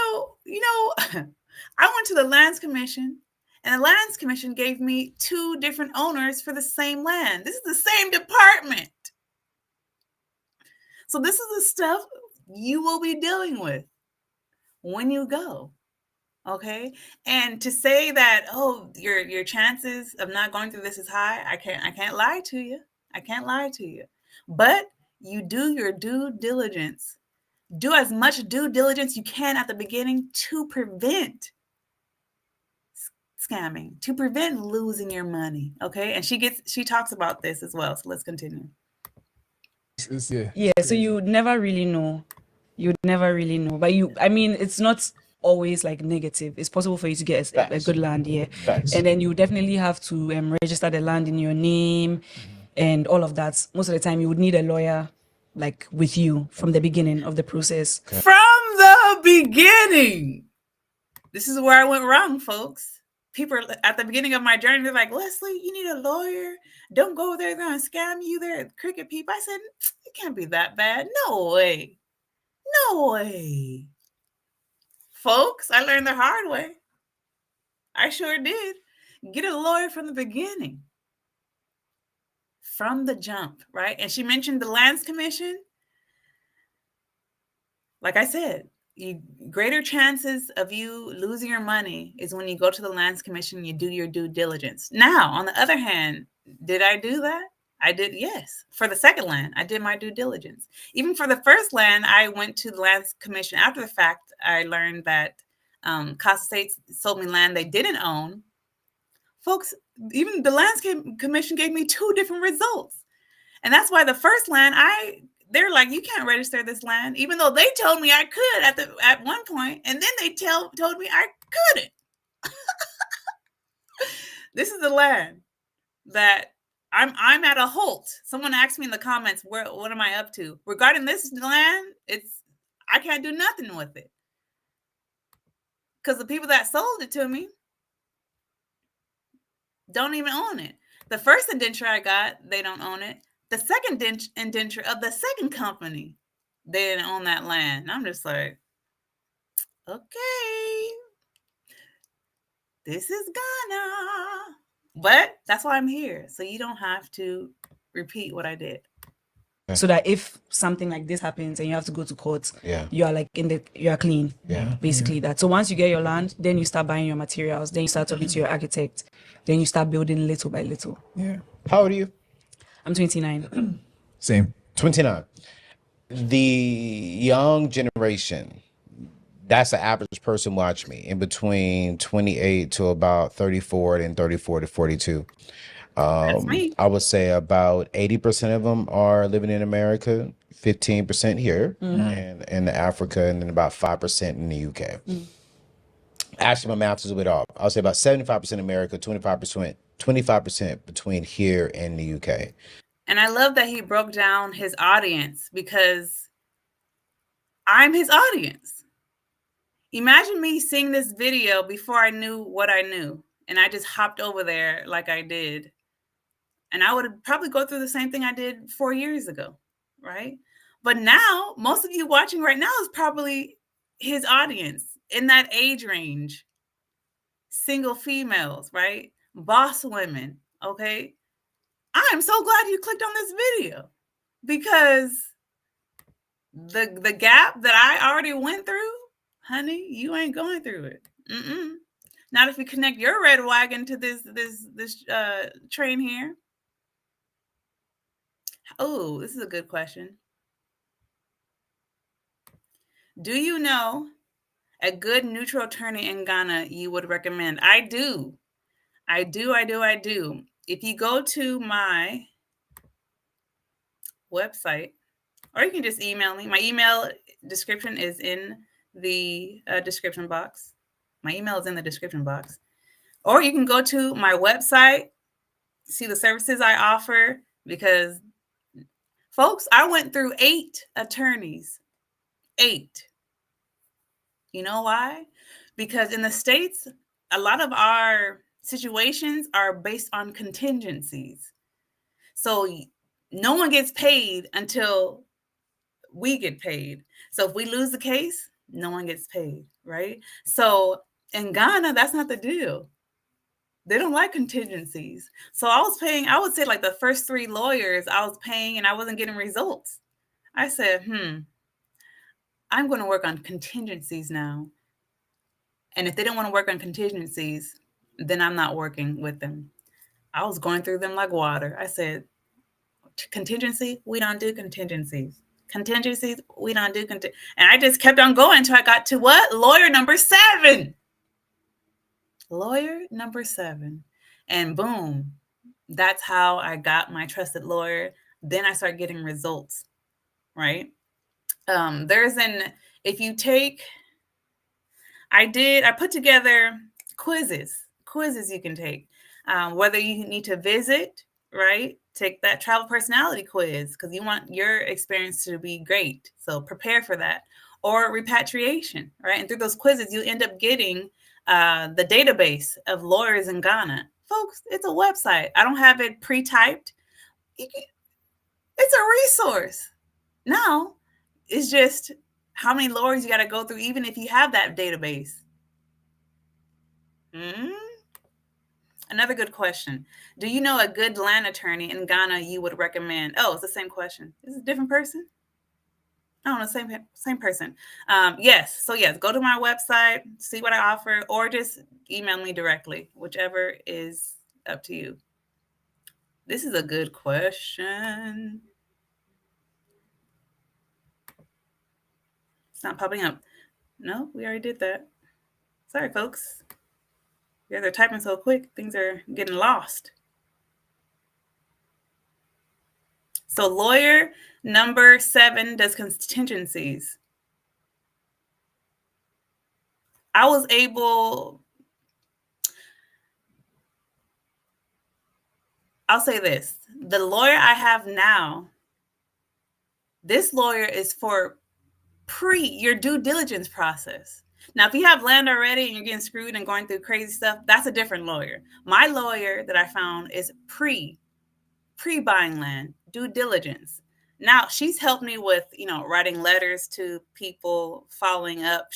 went to the Lands Commission, and the Lands Commission gave me 2 different owners for the same land. This is the same department. So this is the stuff you will be dealing with when you go. Okay. And to say that, oh, your chances of not going through this is high, I can't lie to you. I can't lie to you. But you do your due diligence. Do as much due diligence you can at the beginning to prevent scamming, to prevent losing your money. Okay. And she talks about this as well. So let's continue. Yeah. So you would never really know. But it's not always like negative. It's possible for you to get a good land here. And then you definitely have to register the land in your name and all of that. Most of the time you would need a lawyer like with you from the beginning of the process. From the beginning. This is where I went wrong, folks. People at the beginning of my journey, they're like, Leslie, you need a lawyer. Don't go there. They're going to scam you. They're cricket people. I said, it can't be that bad. No way. No way. Folks, I learned the hard way. I sure did. Get a lawyer from the beginning. From the jump, right? And she mentioned the Lands Commission. Like I said, greater chances of you losing your money is when you go to the Lands Commission, you do your due diligence. Now, on the other hand, did I do that? I did, yes. For the second land, I did my due diligence. Even for the first land, I went to the Lands Commission. After the fact, I learned that Casa States sold me land they didn't own. Folks, even the Lands Commission gave me 2 different results. And that's why the first land, they're like, you can't register this land, even though they told me I could at one point, and then they told me I couldn't. This is the land that I'm at a halt. Someone asked me in the comments, what am I up to? Regarding this land, I can't do nothing with it. Because the people that sold it to me don't even own it. The first indenture I got, they don't own it. The second indenture of the second company, they didn't own that land. And I'm just like, okay, this is Ghana. But that's why I'm here. So you don't have to repeat what I did. So that if something like this happens and you have to go to court, you are like you are clean. Basically that. So once you get your land, then you start buying your materials, then you start talking to your architect, then you start building little by little. Yeah. How old are you? I'm 29. Same. 29. The young generation, that's the average person watch me in between 28 to about 34 and 34 to 42. That's me. I would say about 80% of them are living in America, 15% here and in Africa, and then about 5% in the UK. Actually, my math is a bit off. I'll say about 75% America, 25% between here and the UK. And I love that he broke down his audience, because I'm his audience. Imagine me seeing this video before I knew what I knew, and I just hopped over there like I did. And I would probably go through the same thing I did 4 years ago, right? But now, most of you watching right now is probably his audience in that age range. Single females, right? Boss women, okay? I'm so glad you clicked on this video, because the gap that I already went through, honey, you ain't going through it. Not if we connect your red wagon to this train here. Oh, this is a good question. Do you know a good neutral attorney in Ghana you would recommend? I do. If you go to my website, or you can just email me. My email description is in the description box. My email is in the description box. Or you can go to my website, see the services I offer, because, folks, I went through 8 attorneys. 8. You know why? Because in the States, a lot of our situations are based on contingencies. So no one gets paid until we get paid. So if we lose the case, no one gets paid, right? So in Ghana, that's not the deal. They don't like contingencies. So I was paying, I would say like the first 3 lawyers I was paying and I wasn't getting results. I said, I'm going to work on contingencies now. And if they don't want to work on contingencies, then I'm not working with them. I was going through them like water. I said, contingency, we don't do contingencies. Contingencies, we don't do And I just kept on going until I got to what? Lawyer number 7. Lawyer number 7. And boom, that's how I got my trusted lawyer. Then I started getting results, right? If you take, I put together quizzes you can take, whether you need to visit, right? Take that travel personality quiz because you want your experience to be great. So prepare for that. Or repatriation, right? And through those quizzes, you end up getting the database of lawyers in Ghana. Folks, it's a website. I don't have it pre-typed. It's a resource. Now, it's just how many lawyers you got to go through, even if you have that database. Another good question. Do you know a good land attorney in Ghana you would recommend? Oh, it's the same question. Is it a different person? Oh, no, same person. Yes. So yes, go to my website, see what I offer, or just email me directly, whichever is up to you. This is a good question. It's not popping up. No, we already did that. Sorry, folks. You guys are typing so quick, things are getting lost. So lawyer number 7 does contingencies. I'll say this. The lawyer I have now, this lawyer is for your due diligence process. Now, if you have land already and you're getting screwed and going through crazy stuff, that's a different lawyer. My lawyer that I found is pre-buying land, due diligence. Now, she's helped me with, writing letters to people, following up.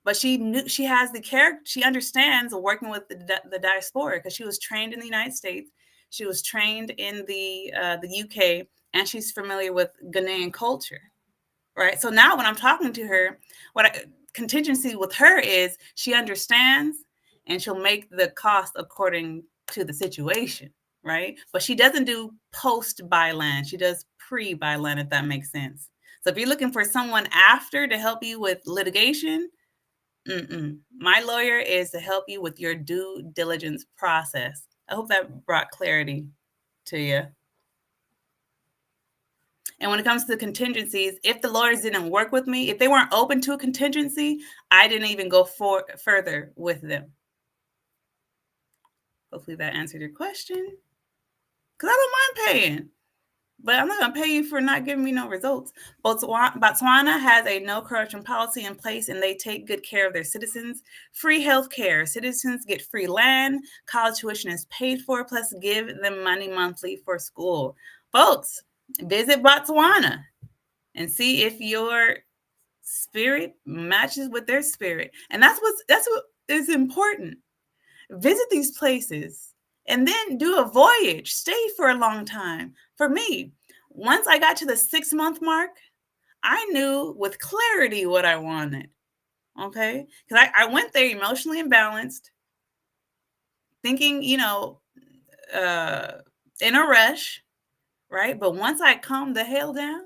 But she has the character. She understands working with the diaspora because she was trained in the United States. She was trained in the UK, and she's familiar with Ghanaian culture. Right. So now when I'm talking to her, contingency with her is she understands and she'll make the cost according to the situation. Right. But she doesn't do post-buy land. She does pre-buy land, if that makes sense. So if you're looking for someone after to help you with litigation, my lawyer is to help you with your due diligence process. I hope that brought clarity to you. And when it comes to contingencies, if the lawyers didn't work with me, if they weren't open to a contingency, I didn't even go further with them. Hopefully that answered your question. Because I don't mind paying, but I'm not going to pay you for not giving me no results. Botswana has a no corruption policy in place, and they take good care of their citizens. Free health care. Citizens get free land. College tuition is paid for, plus give them money monthly for school. Folks, visit Botswana and see if your spirit matches with their spirit. And that's what is important. Visit these places and then do a voyage. Stay for a long time. For me, once I got to the 6-month mark, I knew with clarity what I wanted. Okay? Because I went there emotionally imbalanced, thinking, in a rush. Right. But once I calmed the hell down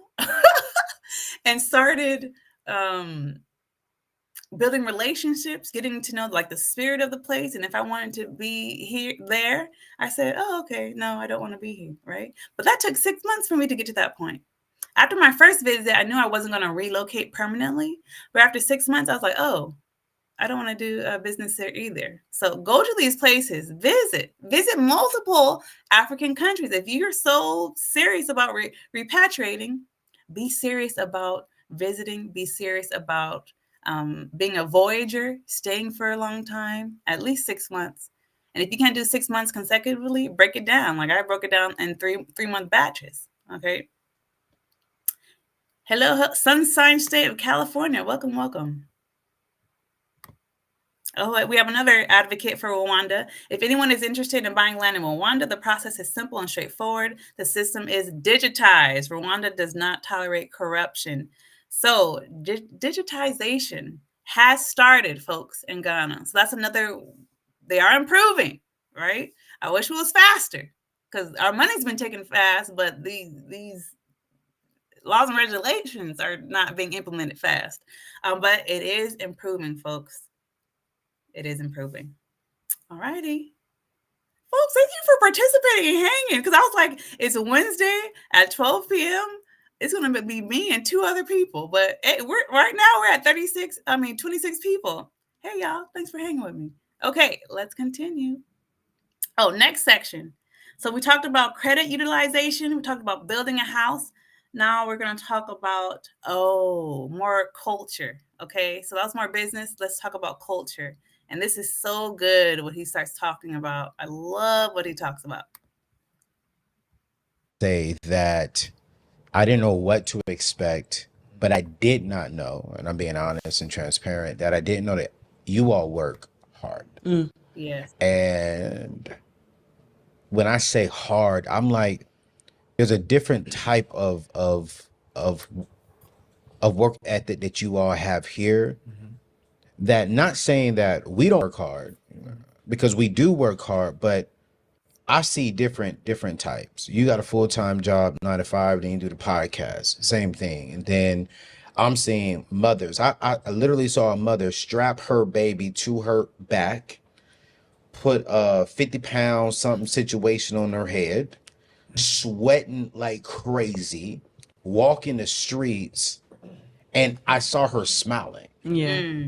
and started building relationships, getting to know like the spirit of the place. And if I wanted to be there, I said, oh, okay, no, I don't want to be here, right? But that took 6 months for me to get to that point. After my first visit, I knew I wasn't going to relocate permanently. But after 6 months, I was like, oh, I don't want to do business there either. So go to these places, visit multiple African countries. If you're so serious about repatriating, be serious about visiting, be serious about being a voyager, staying for a long time, at least 6 months. And if you can't do 6 months consecutively, break it down. Like I broke it down in three-month batches. Okay. Hello, Sunshine State of California. Welcome, welcome. Oh, we have another advocate for Rwanda. If anyone is interested in buying land in Rwanda, the process is simple and straightforward. The system is digitized. Rwanda does not tolerate corruption. So digitization has started, folks, in Ghana. So that's another, they are improving, right? I wish it was faster because our money's been taken fast, but these laws and regulations are not being implemented fast. But it is improving, folks. It is improving. All righty. Folks, thank you for participating and hanging. Because I was like, it's a Wednesday at 12 p.m. It's going to be me and 2 other people. But right now we're at 26 people. Hey, y'all. Thanks for hanging with me. Okay, let's continue. Oh, next section. So we talked about credit utilization. We talked about building a house. Now we're going to talk about, more culture. Okay, so that was more business. Let's talk about culture. And this is so good what he starts talking about. I love what he talks about. Say that I didn't know what to expect, but I did not know, and I'm being honest and transparent, that I didn't know that you all work hard. Yes. And when I say hard, I'm like, there's a different type of work ethic that you all have here. That, not saying that we don't work hard, because we do work hard, but I see different types. You got a full-time job, 9 to 5, then you do the podcast, same thing. And then I'm seeing mothers. I literally saw a mother strap her baby to her back, put a 50-pound something situation on her head, sweating like crazy, walking the streets, and I saw her smiling. Yeah.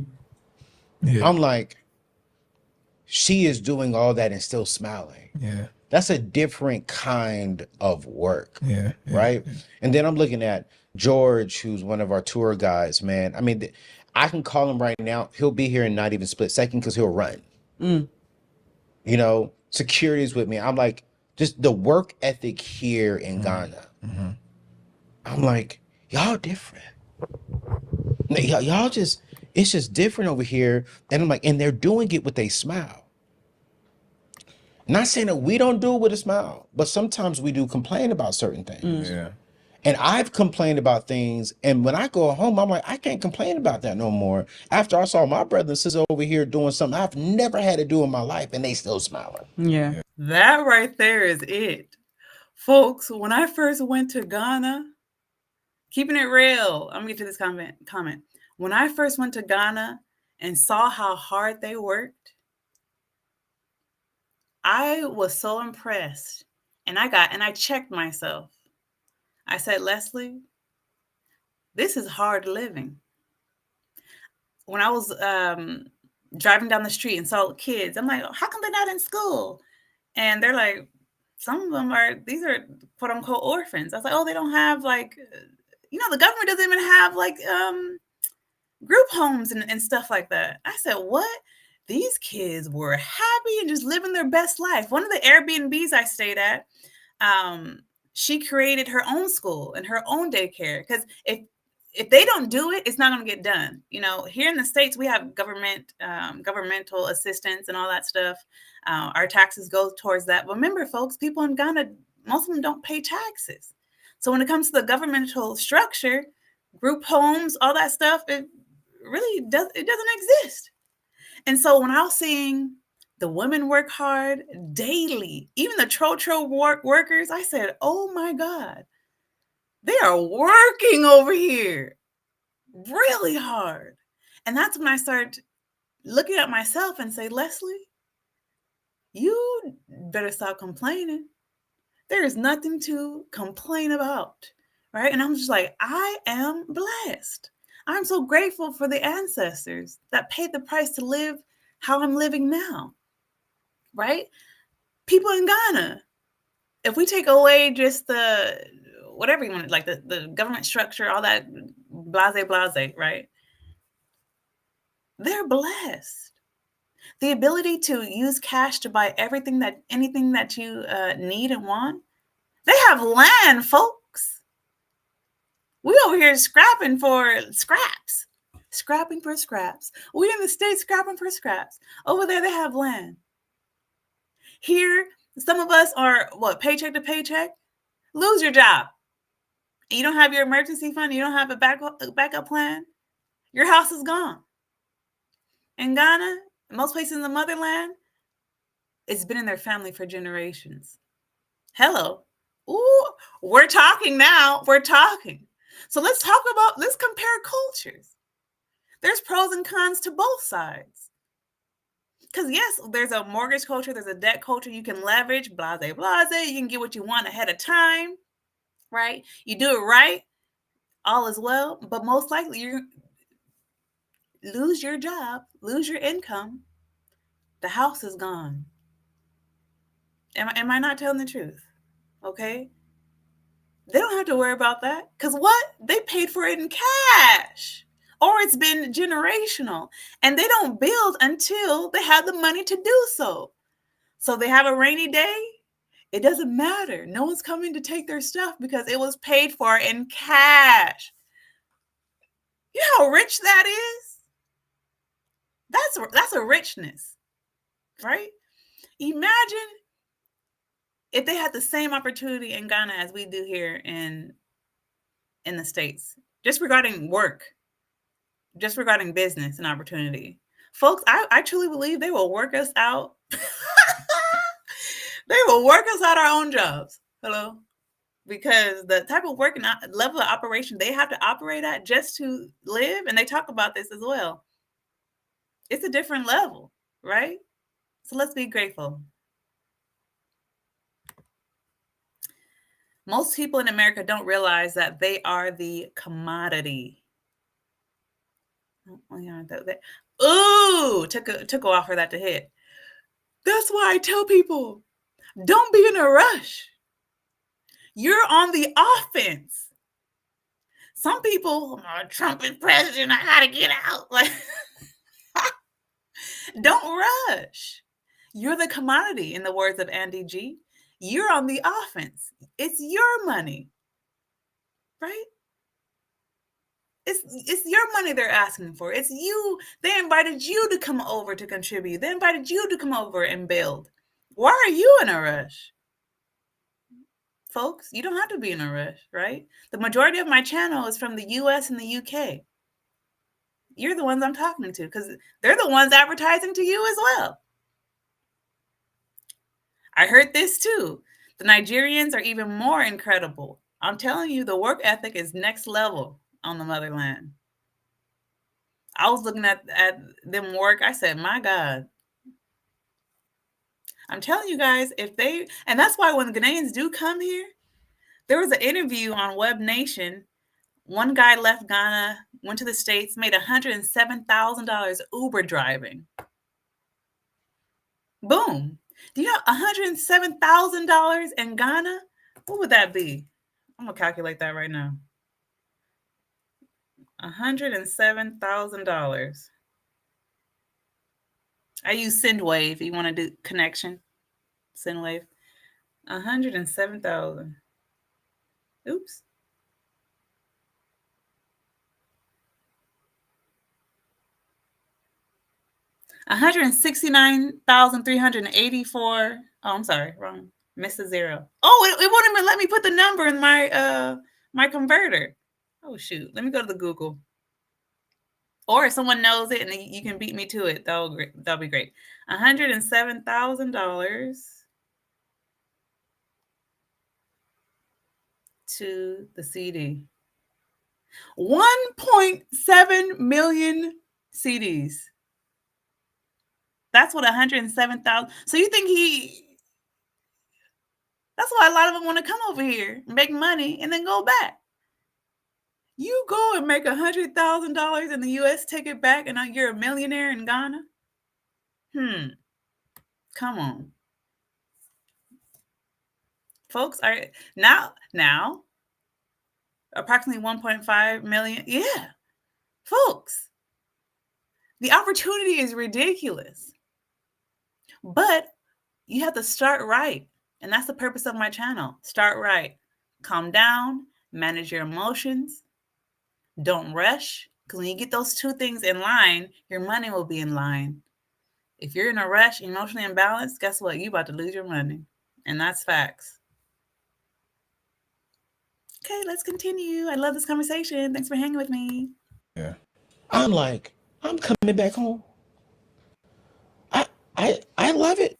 Yeah. I'm like, she is doing all that and still smiling. Yeah. That's a different kind of work. Yeah. Right? Yeah. And then I'm looking at George, who's one of our tour guides, man. I mean, I can call him right now. He'll be here in not even split second because he'll run. You know, security's with me. I'm like, just the work ethic here in Ghana. I'm like, y'all different. Y'all just, it's just different over here. And I'm like, and they're doing it with a smile. Not saying that we don't do it with a smile, but sometimes we do complain about certain things. Yeah. And I've complained about things, and when I go home, I'm like, I can't complain about that no more. After I saw my brother and sister over here doing something I've never had to do in my life, and they still smiling. Yeah. That right there is it. Folks, when I first went to Ghana, keeping it real, I'm going to get to this comment. When I first went to Ghana and saw how hard they worked, I was so impressed. And I checked myself. I said, Leslie, this is hard living. When I was driving down the street and saw kids, I'm like, how come they're not in school? And they're like, some of them these are quote unquote orphans. I was like, oh, they don't have like, the government doesn't even have like group homes and stuff like that. I said, what? These kids were happy and just living their best life. One of the Airbnbs I stayed at, she created her own school and her own daycare. Because if they don't do it, it's not going to get done. Here in the States, we have governmental assistance and all that stuff. Our taxes go towards that. But remember, folks, people in Ghana, most of them don't pay taxes. So when it comes to the governmental structure, group homes, all that stuff, it doesn't exist. And so when I was seeing the women work hard daily, even the tro workers, I said, oh my God, they are working over here really hard. And that's when I start looking at myself and say, Leslie, you better stop complaining. There is nothing to complain about, right? And I'm just like, I am blessed. I'm so grateful for the ancestors that paid the price to live how I'm living now, right? People in Ghana, if we take away just the, whatever you want, like the government structure, all that blase, right? They're blessed. The ability to use cash to buy anything that you need and want. They have land, folks. We over here scrapping for scraps. Scrapping for scraps. We in the States scrapping for scraps. Over there, they have land. Here, some of us are, paycheck to paycheck? Lose your job. You don't have your emergency fund. You don't have a backup plan. Your house is gone. In Ghana, most places in the motherland, it's been in their family for generations. Hello. Ooh, we're talking now. We're talking. So let's compare cultures. There's pros and cons to both sides. Because yes, there's a mortgage culture, there's a debt culture. You can leverage, blase. You can get what you want ahead of time, right? You do it right, all is well. But most likely you lose your job, lose your income. The house is gone. Am I not telling the truth? Okay. They don't have to worry about that. Because what? They paid for it in cash. Or it's been generational. And they don't build until they have the money to do so. So they have a rainy day. It doesn't matter. No one's coming to take their stuff because it was paid for in cash. You know how rich that is? That's a richness, right? Imagine if they had the same opportunity in Ghana as we do here in the States, just regarding work, just regarding business and opportunity. Folks, I truly believe they will work us out. They will work us out our own jobs. Hello? Because the type of work and level of operation they have to operate at just to live, and they talk about this as well. It's a different level, right? So let's be grateful. Most people in America don't realize that they are the commodity. Ooh, took a while for that to hit. That's why I tell people, don't be in a rush. You're on the offense. Some people, Trump is president, I gotta get out. Like, don't rush. You're the commodity, in the words of Andy G. You're on the offense. It's your money, right? It's your money they're asking for. It's you. They invited you to come over to contribute. They invited you to come over and build. Why are you in a rush? Folks, you don't have to be in a rush, right? The majority of my channel is from the US and the UK. You're the ones I'm talking to because they're the ones advertising to you as well. I heard this too. The Nigerians are even more incredible. I'm telling you, the work ethic is next level on the motherland. I was looking at them work. I said, my God. I'm telling you guys, and that's why when the Ghanaians do come here, there was an interview on Web Nation. One guy left Ghana, went to the States, made $107,000 Uber driving. Boom. Do you know $107,000 in Ghana? What would that be? I'm going to calculate that right now. $107,000. I use SendWave if you want to do connection. SendWave. 107,000. Oops. $169,384. Oh, I'm sorry, wrong. Missed a zero. Oh, it won't even let me put the number in my converter. Oh shoot! Let me go to the Google. Or if someone knows it and you can beat me to it, that'll be great. $107,000 to the CD. $1.7 million CDs. That's what 107,000. So you think that's why a lot of them want to come over here, make money, and then go back. You go and make $100,000 in the US, take it back, and you're a millionaire in Ghana? Come on. Folks are now approximately 1.5 million. Yeah. Folks, the opportunity is ridiculous. But you have to start right. And that's the purpose of my channel. Start right. Calm down, manage your emotions. Don't rush, because when you get those two things in line, your money will be in line. If you're in a rush, emotionally imbalanced, guess what? You're about to lose your money. And that's facts. Okay, let's continue. I love this conversation. Thanks for hanging with me. Yeah. I'm coming back home. I love it.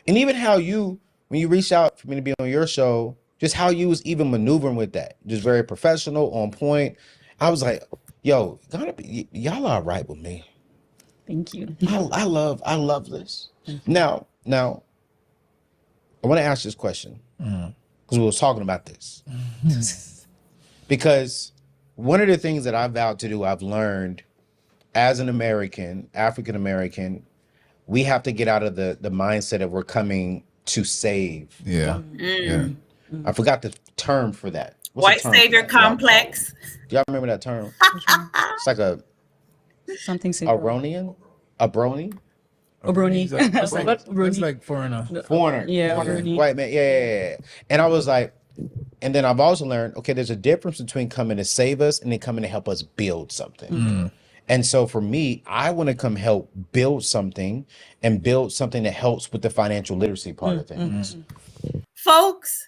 And even how when you reached out for me to be on your show, just how you was even maneuvering with that. Just very professional, on point. I was like, yo, y'all are right with me. Thank you. I love this. Now, I want to ask this question because we were talking about this. Because one of the things that I vowed to do, I've learned as an American, African American, we have to get out of the mindset of we're coming to save. Yeah. Yeah. I forgot the term for that. White savior complex. Do y'all remember that term? It's like something Aronian? Abroni? Obroni. That's like foreigner. Yeah. Foreigner. White man. Yeah. And I was like, and then I've also learned, okay, there's a difference between coming to save us and then coming to help us build something. And so for me, I want to come help build something and build something that helps with the financial literacy part of things. Folks,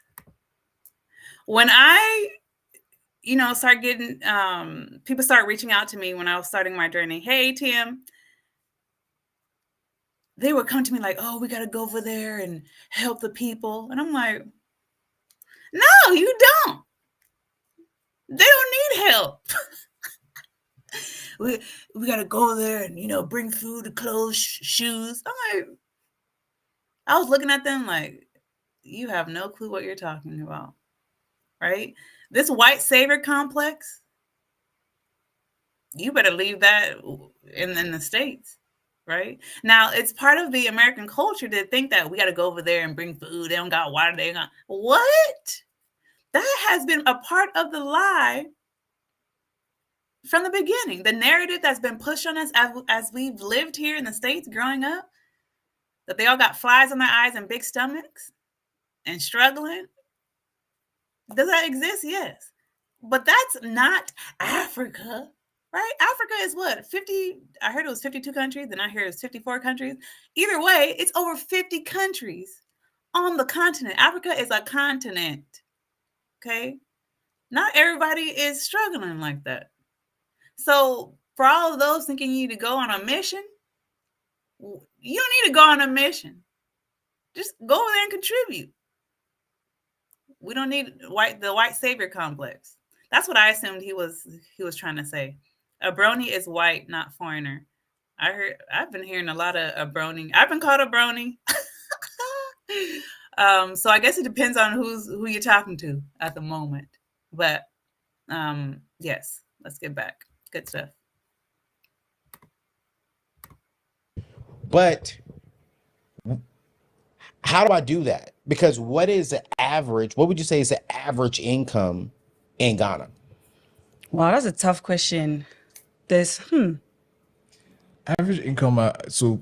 when I, start getting, people start reaching out to me when I was starting my journey. Hey, Tim. They would come to me like, oh, we got to go over there and help the people. And I'm like, no, you don't. They don't need help. we got to go there and, bring food, clothes, shoes. I'm like, I was looking at them like, you have no clue what you're talking about, right? This white savior complex, you better leave that in the States, right? Now, it's part of the American culture to think that we got to go over there and bring food. They don't got water. They got what? That has been a part of the lie from the beginning. The narrative that's been pushed on us as we've lived here in the States growing up, that they all got flies on their eyes and big stomachs and struggling. Does that exist? Yes. But that's not Africa, right? Africa is what? 50, I heard it was 52 countries, and I hear it's 54 countries. Either way, it's over 50 countries on the continent. Africa is a continent, okay? Not everybody is struggling like that. So for all of those thinking you need to go on a mission, you don't need to go on a mission. Just go over there and contribute. We don't need the white savior complex. That's what I assumed he was trying to say. A brony is white, not foreigner. I've been hearing a lot of a brony. I've been called a brony. So I guess it depends on who you're talking to at the moment. But yes, let's get back. Good stuff. But how do I do that? Because what is the average? What would you say is the average income in Ghana? Wow, that's a tough question. There's average income. So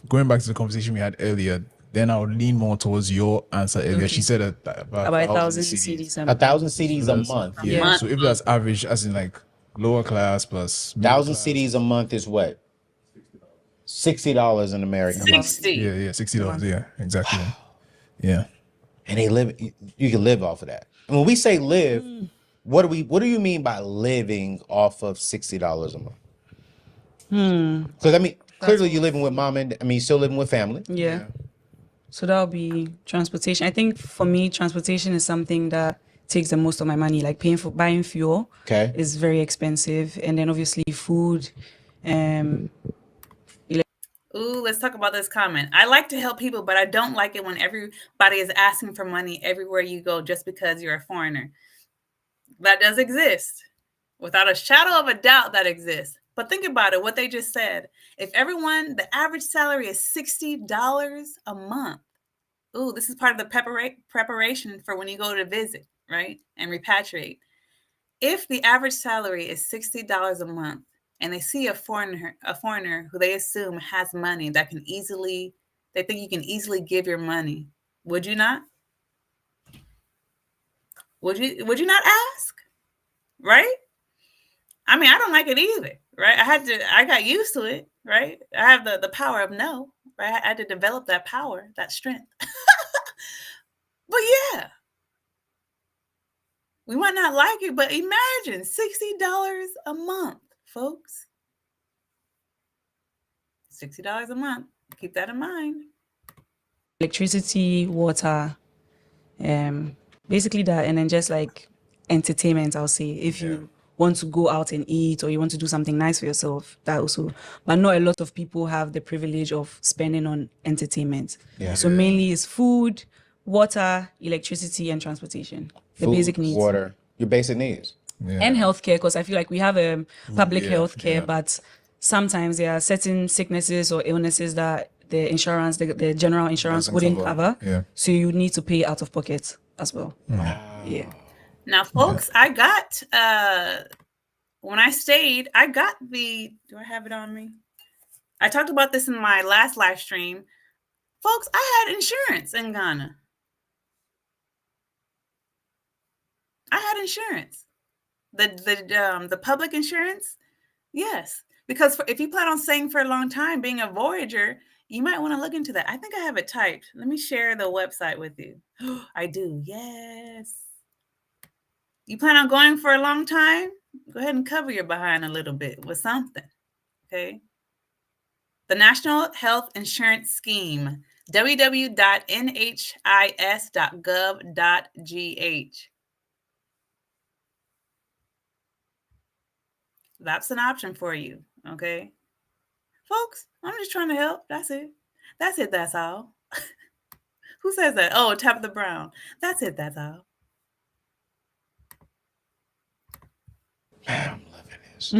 going back to the conversation we had earlier, then I would lean more towards your answer earlier. Okay. She said about 1,000 CDs. 1,000 CDs a month. Yeah. So if that's average, as in like lower class plus 1,000 CDs a month is what? $60 in America. 60. Yeah, $60. Yeah, exactly. Wow. Yeah. And you can live off of that. And when we say live, what do you mean by living off of $60 a month? Because I mean, clearly you're living with mom and you're still living with family. Yeah. So that'll be transportation. I think for me, transportation is something that takes the most of my money. Like buying fuel is very expensive. And then obviously food Ooh, let's talk about this comment. I like to help people, but I don't like it when everybody is asking for money everywhere you go just because you're a foreigner. That does exist. Without a shadow of a doubt, that exists. But think about it, what they just said. If the average salary is $60 a month. Ooh, this is part of the preparation for when you go to visit, right? And repatriate. If the average salary is $60 a month, and they see a foreigner who they assume has money they think you can easily give your money, would you not? Would you not ask? Right? I mean, I don't like it either, right? I got used to it, right? I have the power of no, right? I had to develop that power, that strength. But yeah, we might not like it, but imagine $60 a month, folks. $60 a month. Keep that in mind. Electricity, water, basically that, and then just like entertainment, I'll say. If you want to go out and eat or you want to do something nice for yourself, that also. But not a lot of people have the privilege of spending on entertainment. Yeah. So mainly it's food, water, electricity, and transportation. The Food, basic needs. water, your basic needs. Yeah. And healthcare, because I feel like we have a public healthcare, but sometimes there are certain sicknesses or illnesses that the insurance, the general insurance Doesn't wouldn't cover. cover. Yeah. So you need to pay out of pocket as well. Yeah. Now, folks, I got when I stayed, I got do I have it on me? I talked about this in my last live stream. Folks, I had insurance in Ghana. I had insurance. The public insurance, yes. Because if you plan on staying for a long time, being a voyager, you might want to look into that. I think I have it typed. Let me share the website with you. I do. Yes. You plan on going for a long time? Go ahead and cover your behind a little bit with something. Okay. The National Health Insurance Scheme, www.nhis.gov.gh. That's an option for you. Okay. Folks, I'm just trying to help. That's it. That's it. That's all. Who says that? Oh, Tabitha Brown. That's it. That's all. Man, I'm loving this.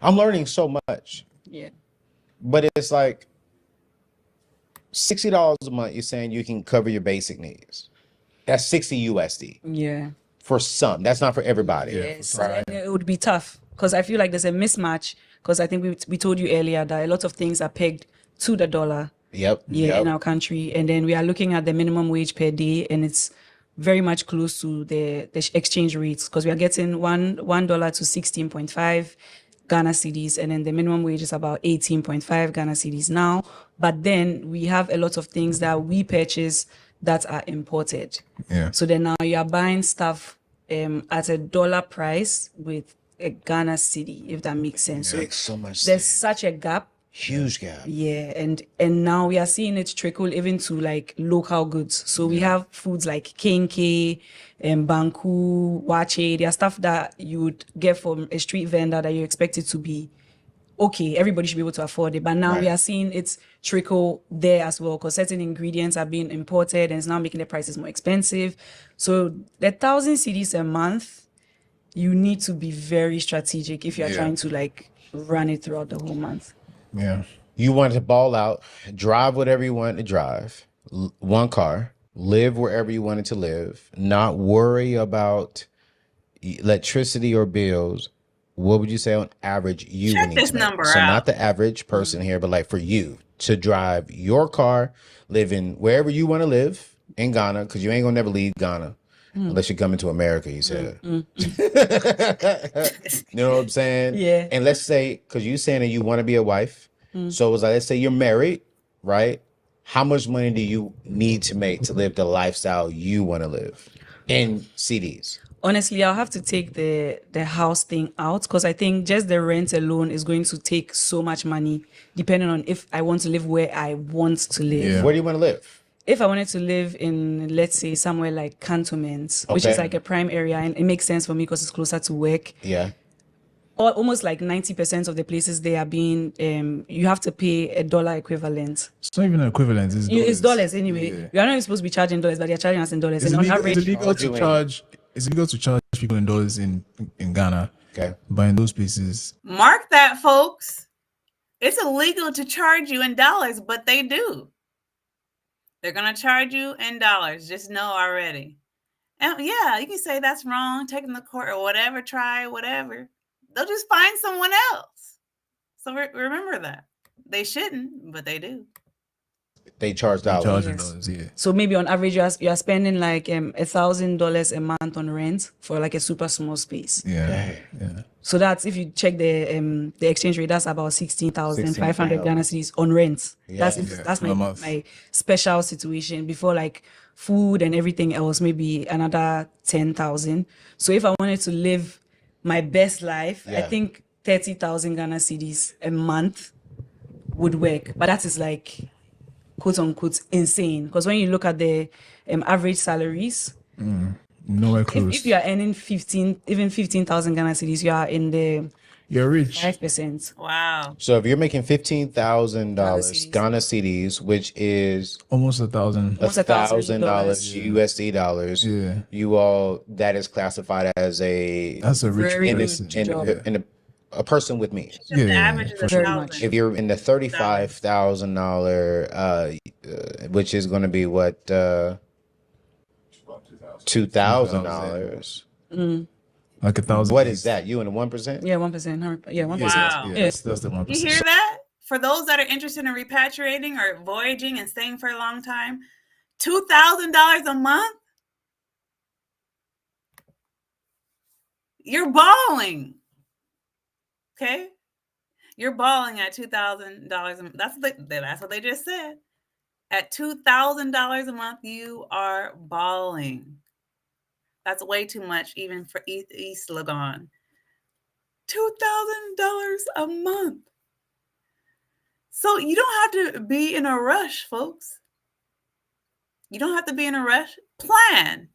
I'm learning so much. Yeah. But it's like $60 a month. You're saying you can cover your basic needs. That's 60 USD. Yeah. For some. That's not for everybody. Yes. And it would be tough because I feel like there's a mismatch because I think we told you earlier that a lot of things are pegged to the dollar. Yep. In our country. And then we are looking at the minimum wage per day and it's very much close to the exchange rates because we are getting $1 to 16.5 Ghana cedis, and then the minimum wage is about 18.5 Ghana cedis now. But then we have a lot of things that we purchase that are imported. Yeah. So then now you are buying stuff at a dollar price with a Ghana cedi, if that makes sense. So Makes so much there's sense. such a gap. Huge gap. Yeah, and now we are seeing it trickle even to like local goods. So we have foods like kenke, banku, wache. There are stuff that you would get from a street vendor that you expect it to be okay. Everybody should be able to afford it. But now we are seeing it trickle there as well because certain ingredients are being imported and it's now making the prices more expensive. So the 1,000 cedis a month, you need to be very strategic if you are trying to like run it throughout the whole month. Yeah. You want to ball out, drive whatever you want to drive, one car, live wherever you wanted to live, not worry about electricity or bills. What would you say on average you Check would need this to make? number So out. not the average person here, but like for you to drive your car, live in wherever you want to live in Ghana, because you ain't gonna never leave Ghana. Unless you come into America, you said. You know what I'm saying? Yeah. And let's say, because you're saying that you want to be a wife. So it was like, let's say you're married, right? How much money do you need to make to live the lifestyle you want to live in CDs? Honestly, I'll have to take the house thing out because I think just the rent alone is going to take so much money depending on if I want to live where I want to live. Yeah. Where do you want to live? If I wanted to live in, let's say, somewhere like Cantonment, which is Okay. like a prime area, and it makes sense for me because it's closer to work, Yeah. almost like 90% of the places they are being, you have to pay a dollar equivalent. It's not even an equivalent. It's dollars. It's dollars anyway. Yeah. You are not even supposed to be charging dollars, but they're charging us in dollars. It's And on illegal, average, it's illegal to charge. It's illegal to charge people in dollars in Ghana. Okay. But in those places, Mark that, folks. It's illegal to charge you in dollars, but they do. They're going to charge you in dollars. Just know already. And yeah, you can say that's wrong, take them to court or whatever, try whatever. They'll just find someone else. So remember that. They shouldn't, but they do. They charge dollars. Yeah. so maybe on average, you are spending like $1,000 a month on rent for like a super small space. Yeah. So that's, if you check the exchange rate, that's about 16,500 Ghana cedis on rent. Yeah. That's my special situation. Before like food and everything else, maybe another 10,000. So if I wanted to live my best life, I think 30,000 Ghana cedis a month would work. But that is like, quote unquote, insane. Because when you look at the average salaries, Nowhere close. if you are earning 15,000 Ghana cedis, you are in the You're rich. 5%. Wow. So if you're making $15,000 Ghana cedis, which is Almost $1,000. Almost $1,000 $1,000 USD dollars, Yeah. you all, that is classified as That's a rich Very person. good. in a person with me. Just the average is Very $1,000. much. If you're in the $35,000, which is going to be what, $2,000. Like 1,000. What is that? You in the 1%? Yeah, 1%. Yeah, 1%. Wow. Yeah, that's the 1%. You hear that? For those that are interested in repatriating or voyaging and staying for a long time, $2,000 a month? You're balling. Okay? You're balling at $2,000 a month. That's what they just said. At $2,000 a month, you are balling. That's way too much, even for East Legon. $2,000 a month. So you don't have to be in a rush, folks. You don't have to be in a rush. Plan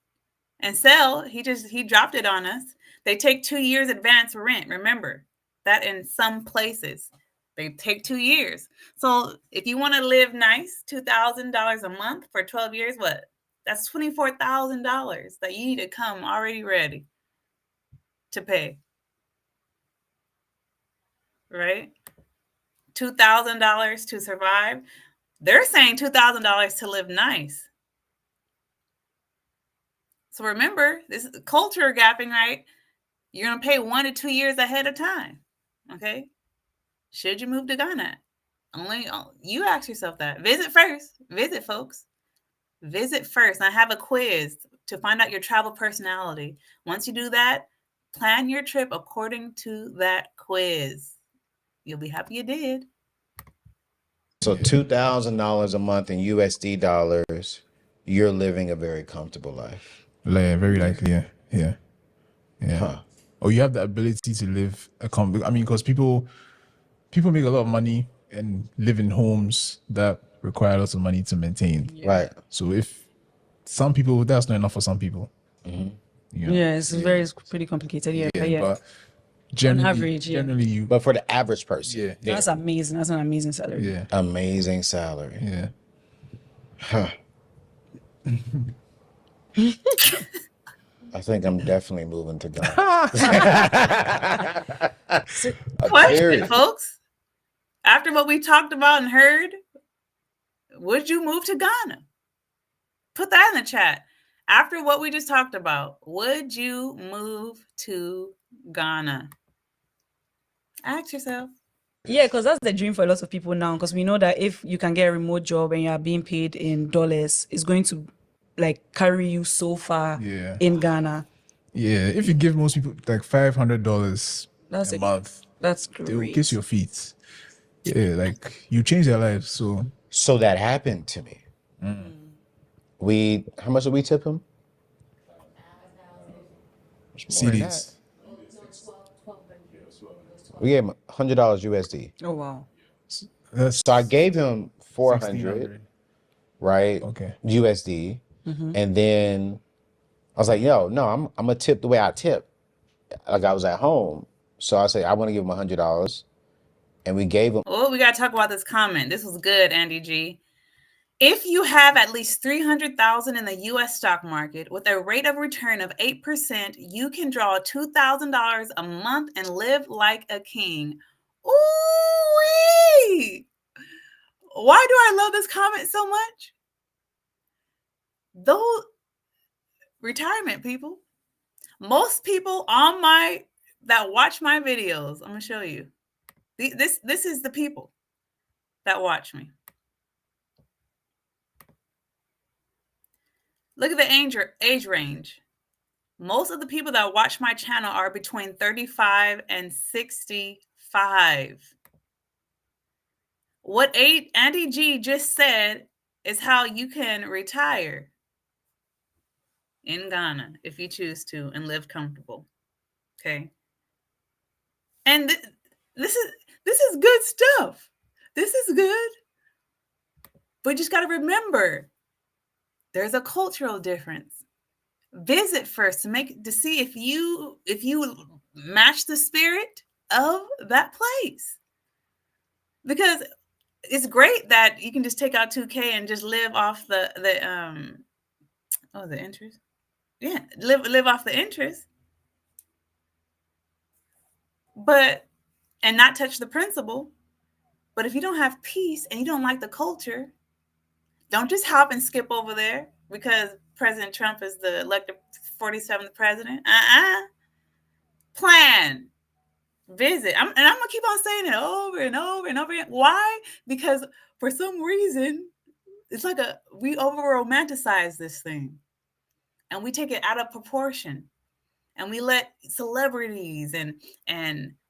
and sell. He dropped it on us. They take 2 years advance rent. Remember that in some places they take 2 years. So if you want to live nice, $2,000 a month for 12 years, what? That's $24,000 that you need to come already ready to pay. Right? $2,000 to survive. They're saying $2,000 to live nice. So remember, this is culture gapping, right? You're going to pay 1 to 2 years ahead of time. Okay? Should you move to Ghana? Only you ask yourself that. Visit first. Visit, folks. Visit first. And I have a quiz to find out your travel personality. Once you do that, plan your trip according to that quiz. You'll be happy you did. So $2,000 a month in USD dollars, you're living a very comfortable life. Very likely, yeah. Huh. Or you have the ability to live because people make a lot of money and live in homes that require lots of money to maintain. Right. So if some people, that's not enough for some people. Mm-hmm. It's pretty complicated. Yeah. But generally, on average, generally but for the average person, that's amazing. That's an amazing salary. Yeah. Amazing salary. Yeah. Huh. I think I'm definitely moving to Ghana. Question, folks. After what we talked about and heard, would you move to Ghana? Put that in the chat. After what we just talked about, would you move to Ghana? Ask yourself. Yeah, because that's the dream for a lot of people now. Because we know that if you can get a remote job and you are being paid in dollars, it's going to like carry you so far in Ghana. Yeah, if you give most people like $500 a month, that's they will great. kiss your feet. Yeah, like you change their lives. So that happened to me. How much did we tip him? CDs. We gave him $100 USD. Oh wow. So I gave him 400, right? Okay. USD. And then I was like, no, I'm gonna tip the way I tip. Like I was at home. So I say, I want to give him $100. And we gave him. Oh, we got to talk about this comment. This was good, Andy G. If you have at least 300,000 in the U.S. stock market with a rate of return of 8%, you can draw $2,000 a month and live like a king. Ooh-wee! Why do I love this comment so much? Those retirement people, most people that watch my videos, I'm gonna show you. This is the people that watch me. Look at the age range. Most of the people that watch my channel are between 35 and 65. What Andy G just said is how you can retire in Ghana if you choose to and live comfortable. Okay. And this is good stuff. This is good. But you just got to remember, there's a cultural difference. Visit first to see if you match the spirit of that place. Because it's great that you can just take out $2,000 and just live off the interest. Yeah, live off the interest. But and not touch the principal. But if you don't have peace and you don't like the culture, don't just hop and skip over there because President Trump is the elected 47th president. Plan. Visit. I'm gonna keep on saying it over and over and over again. Why? Because for some reason, it's like we over romanticize this thing and we take it out of proportion and we let celebrities and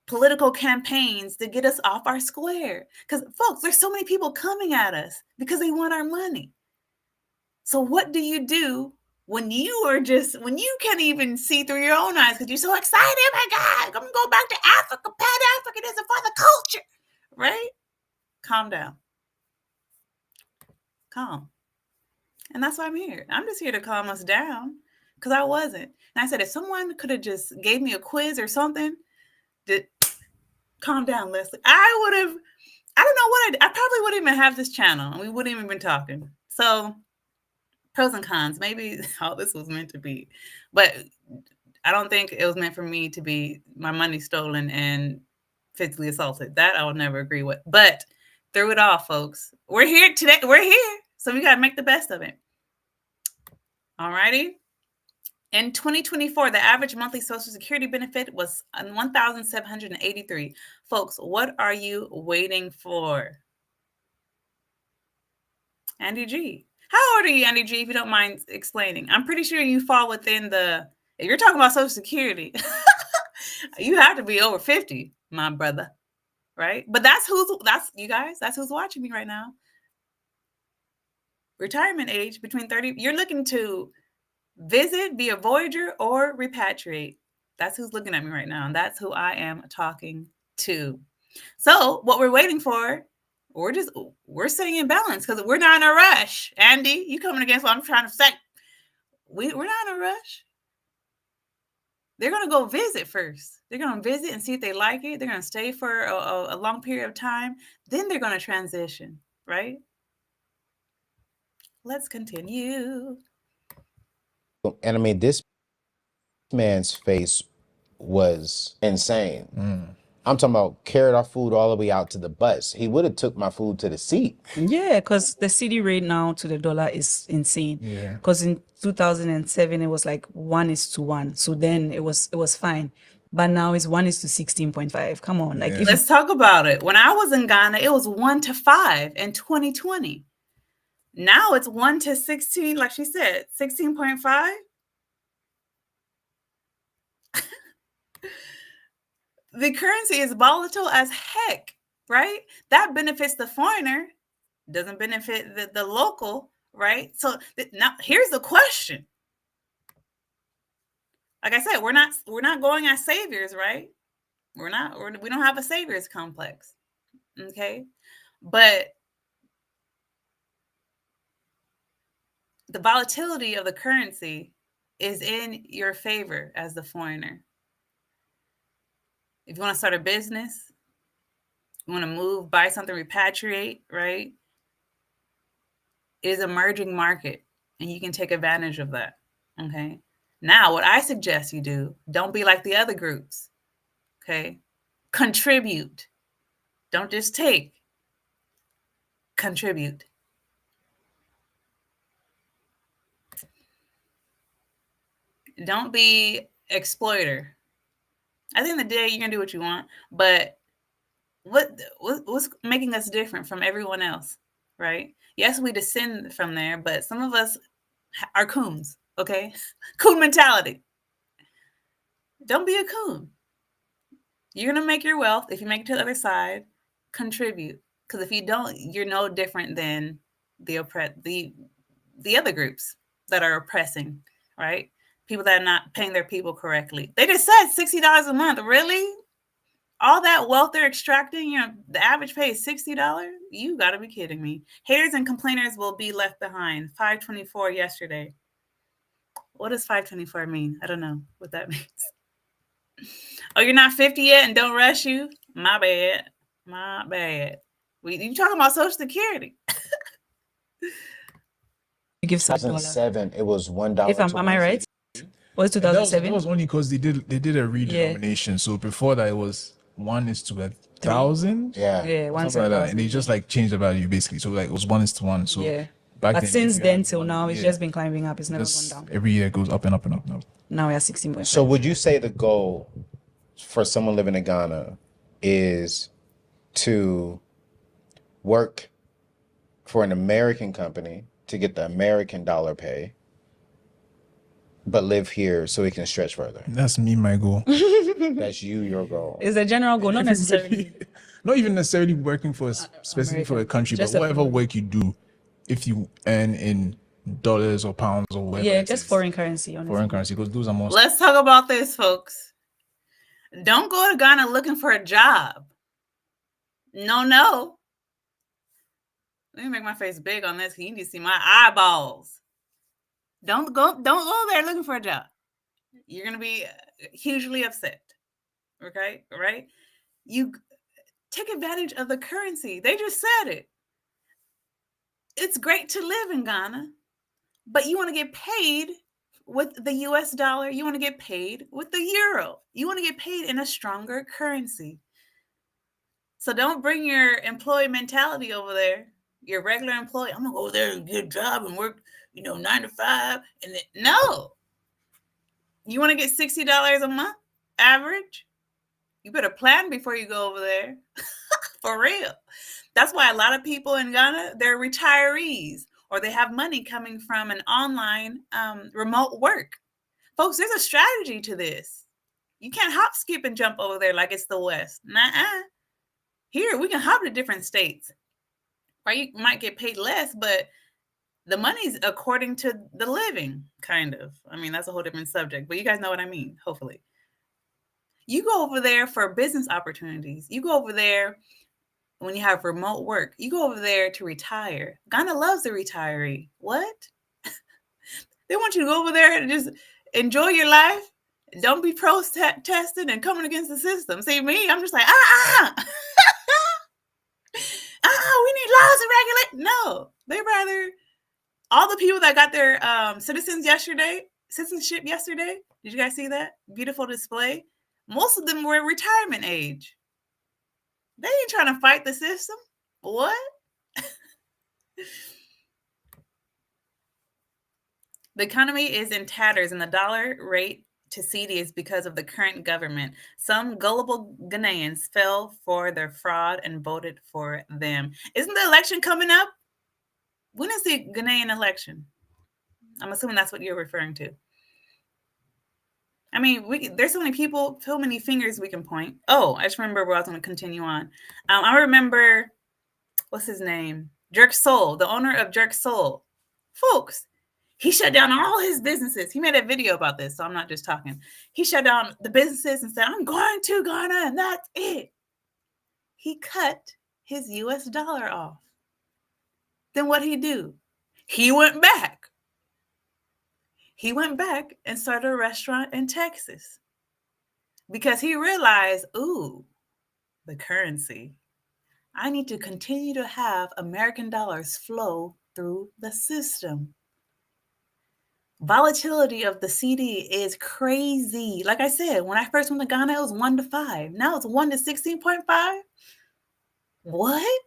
political campaigns to get us off our square. Because folks, there's so many people coming at us because they want our money. So what do you do when you can't even see through your own eyes because you're so excited? Oh my God, I'm gonna go back to Africa, Pan-Africanism for the culture, right? Calm down. Calm. And that's why I'm here. I'm just here to calm us down because I wasn't. And I said, if someone could have just gave me a quiz or something, calm down, Leslie. I don't know what I probably wouldn't even have this channel and we wouldn't even been talking. So pros and cons. Maybe all this was meant to be, but I don't think it was meant for me to be my money stolen and physically assaulted. That I will never agree with. But through it all, folks, we're here today. We're here, so we got to make the best of it. All righty. In 2024, the average monthly Social Security benefit was $1,783. Folks, what are you waiting for? Andy G. How old are you, Andy G, if you don't mind explaining? I'm pretty sure you fall within if you're talking about Social Security, you have to be over 50, my brother, right? But that's who's watching me right now. Retirement age between 30, you're looking to visit, be a voyager, or repatriate. That's who's looking at me right now, and that's who I am talking to. So what we're waiting for, we're sitting in balance because we're not in a rush. Andy, you coming against what I'm trying to say? We're not in a rush. They're going to go visit first. They're going to visit and see if they like it. They're going to stay for a long period of time. Then they're going to transition, right? Let's continue. And I mean, this man's face was insane. I'm talking about carried our food all the way out to the bus. He would have took my food to the seat. Yeah, because the CD rate now to the dollar is insane. Yeah. Because in 2007 it was like 1:1, so then it was fine. But now it's 1:16.5. Come on, like let's talk about it. When I was in Ghana, it was 1:5 in 2020. Now it's 1:16, like she said, 16.5. The currency is volatile as heck, right? That benefits the foreigner, doesn't benefit the local, right? So now here's the question. Like I said, we're not going as saviors, right? We don't have a saviors complex. Okay? But the volatility of the currency is in your favor as the foreigner. if you want to start a business, you want to move, buy something, repatriate, right? It is an emerging market, and you can take advantage of that. Okay. Now, what I suggest you do, don't be like the other groups. Okay. Contribute. Don't just take. Contribute. Don't be exploiter. I think the day you're gonna do what you want, but what's making us different from everyone else, right? Yes, we descend from there, but some of us are coons. Okay, coon mentality. Don't be a coon. You're gonna make your wealth if you make it to the other side. Contribute, because if you don't, you're no different than the other groups that are oppressing, right? People that are not paying their people correctly. They just said $60 a month. Really? All that wealth they're extracting, the average pay is $60? You got to be kidding me. Haters and complainers will be left behind. 524 yesterday. What does 524 mean? I don't know what that means. Oh, you're not 50 yet and don't rush you? My bad. My bad. You talking about Social Security. You give $7. 2007, it was $1. If am I right? Was 2007? That was only because they did a redenomination. So before that, it was 1:1,000. Yeah, one something like that, and they just like changed the value basically. So like it was 1:1. So but then, since then till now, it's just been climbing up. It's never gone down. Every year it goes up and up and up and up. Now we're at 16.5. So would you say the goal for someone living in Ghana is to work for an American company to get the American dollar pay, but live here so he can stretch further? That's me, my goal. That's your goal. It's a general goal, not necessarily. Not even necessarily working for specifically for a country, Just but whatever work you do, if you earn in dollars or pounds or whatever. Yeah, just foreign currency. Honestly. Foreign currency, because those are most. Let's talk about this, folks. Don't go to Ghana looking for a job. No. Let me make my face big on this. You need to see my eyeballs. Don't go there looking for a job. You're gonna be hugely upset. Okay, right? You take advantage of the currency. They just said it. It's great to live in Ghana, but you want to get paid with the US dollar. You want to get paid with the euro. You want to get paid in a stronger currency. So don't bring your employee mentality over there. Your regular employee, I'm gonna go there and get a job and work, 9 to 5. And then, no. You want to get $60 a month average? You better plan before you go over there. For real. That's why a lot of people in Ghana, they're retirees, or they have money coming from an online remote work. Folks, there's a strategy to this. You can't hop, skip, and jump over there like it's the West. Nuh-uh. Here, we can hop to different states. Right? You might get paid less, but the money's according to the living, kind of. I mean, that's a whole different subject, but you guys know what I mean, hopefully. You go over there for business opportunities. You go over there when you have remote work. You go over there to retire. Ghana loves the retiree. What? They want you to go over there and just enjoy your life. Don't be protesting and coming against the system. See me? I'm just like, we need laws to regulate. No, they rather all the people that got their citizenship yesterday. Did you guys see that beautiful display? Most of them were retirement age. They ain't trying to fight the system. What? The economy is in tatters, and the dollar rate to CD is because of the current government. Some gullible Ghanaians fell for their fraud and voted for them. Isn't the election coming up? When is the Ghanaian election? I'm assuming that's what you're referring to. I mean, there's so many people, so many fingers we can point. Oh, I just remember where I was going to continue on. I remember, what's his name? Jerk Soul, the owner of Jerk Soul. Folks, he shut down all his businesses. He made a video about this, so I'm not just talking. He shut down the businesses and said, I'm going to Ghana, and that's it. He cut his US dollar off. Then what'd he do? He went back. He went back and started a restaurant in Texas. because he realized, ooh, the currency. I need to continue to have American dollars flow through the system. Volatility of the CD is crazy. Like I said, when I first went to Ghana, it was 1 to 5. Now it's 1 to 16.5. What?